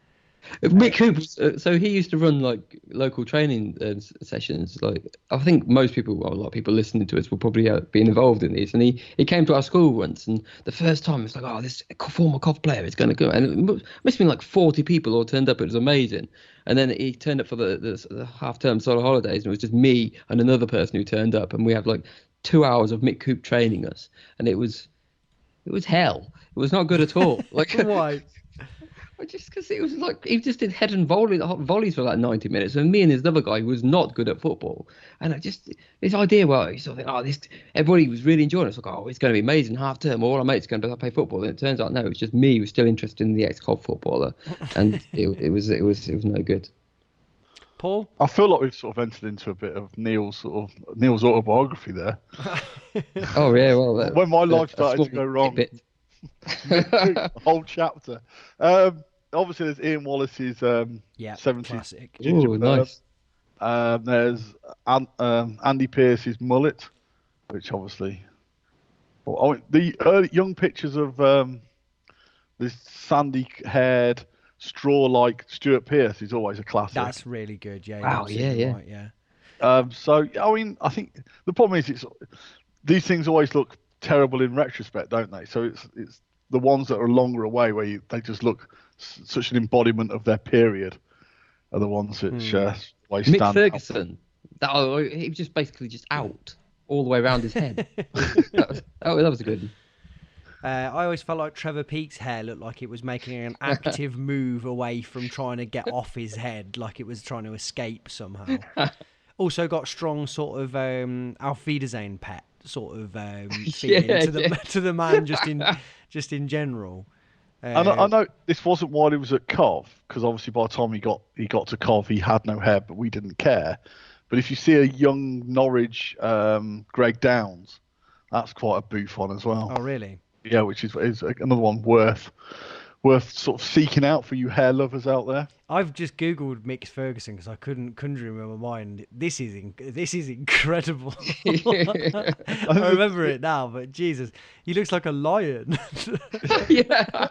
Mick Coop, so he used to run like local training sessions. Like I think most people, well, a lot of people listening to us will probably be involved in these. And he came to our school once, and the first time it was like, oh, this former COF player is going to go, and it must have been like 40 people all turned up. It was amazing. And then he turned up for the half-term summer holidays, and it was just me and another person who turned up, and we had like 2 hours of Mick Coop training us, and it was hell. It was not good at all. Like why? Just because it was like he just did head and volleys for like 90 minutes, and me and this other guy who was not good at football. And I just this idea where you sort of think, everybody was really enjoying it. It's like, oh, it's going to be amazing half term. All our mates are going to play football. And it turns out no, it was just me who was still interested in the ex-COF footballer, and it was no good. Paul, I feel like we've sort of entered into a bit of Neil's autobiography there. Oh yeah, well, when my life started to go wrong. A whole chapter. Obviously, there's Ian Wallace's 70s classic. Ooh, nice. There's Andy Pearce's mullet, which obviously, the young pictures of this sandy-haired, straw-like Stuart Pearce is always a classic. That's really good. Yeah. Wow. Yeah. Right, yeah. So I mean, I think the problem is these things always look terrible in retrospect, don't they? So it's the ones that are longer away where they just look such an embodiment of their period are the ones that always Mick stand Ferguson, he was just basically just out all the way around his head. that was a good one. I always felt like Trevor Peake's hair looked like it was making an active move away from trying to get off his head, like it was trying to escape somehow. Also got strong sort of Auf Wiedersehen pet sort of feeling to the man just in general. I know this wasn't while he was at Cov, because obviously by the time he got to Cov he had no hair, but we didn't care. But if you see a young Norwich Greg Downs, that's quite a boof on as well. Oh really? Yeah, which is another one worth worth sort of seeking out for you hair lovers out there. I've just googled Mick Ferguson because I couldn't conjure him in my mind. This is incredible. I remember it now, but Jesus, he looks like a lion. Yeah.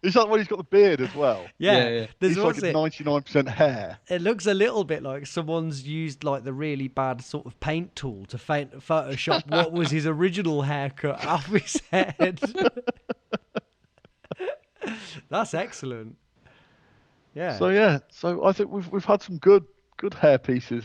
Is that when he's got the beard as well? Yeah. There's He's like 99% hair. It looks a little bit like someone's used like the really bad sort of paint tool to Photoshop what was his original haircut off his head. That's excellent. Yeah. So I think we've had some good hair pieces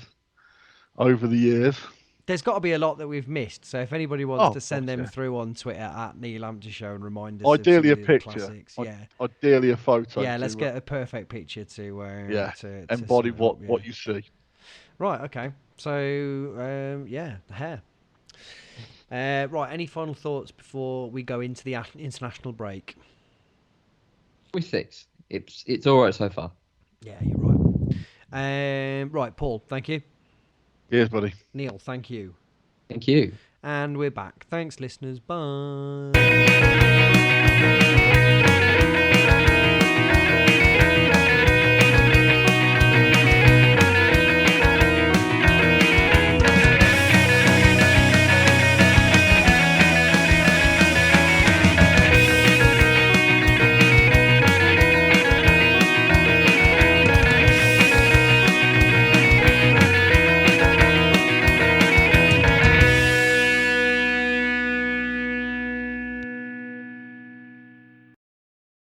over the years. There's got to be a lot that we've missed. So if anybody wants to send them yeah. through on Twitter at Nii Lamptey Show and remind us. Ideally a of some of the picture. classics. Yeah. Ideally a photo. Yeah, let's get a perfect picture to embody sort of, what you see. Right. Okay. So the hair. Right. Any final thoughts before we go into the international break? With 6. It's all right so far. Yeah, you're right. Right, Paul. Thank you. Cheers, buddy. Neil, thank you. Thank you. And we're back. Thanks, listeners. Bye.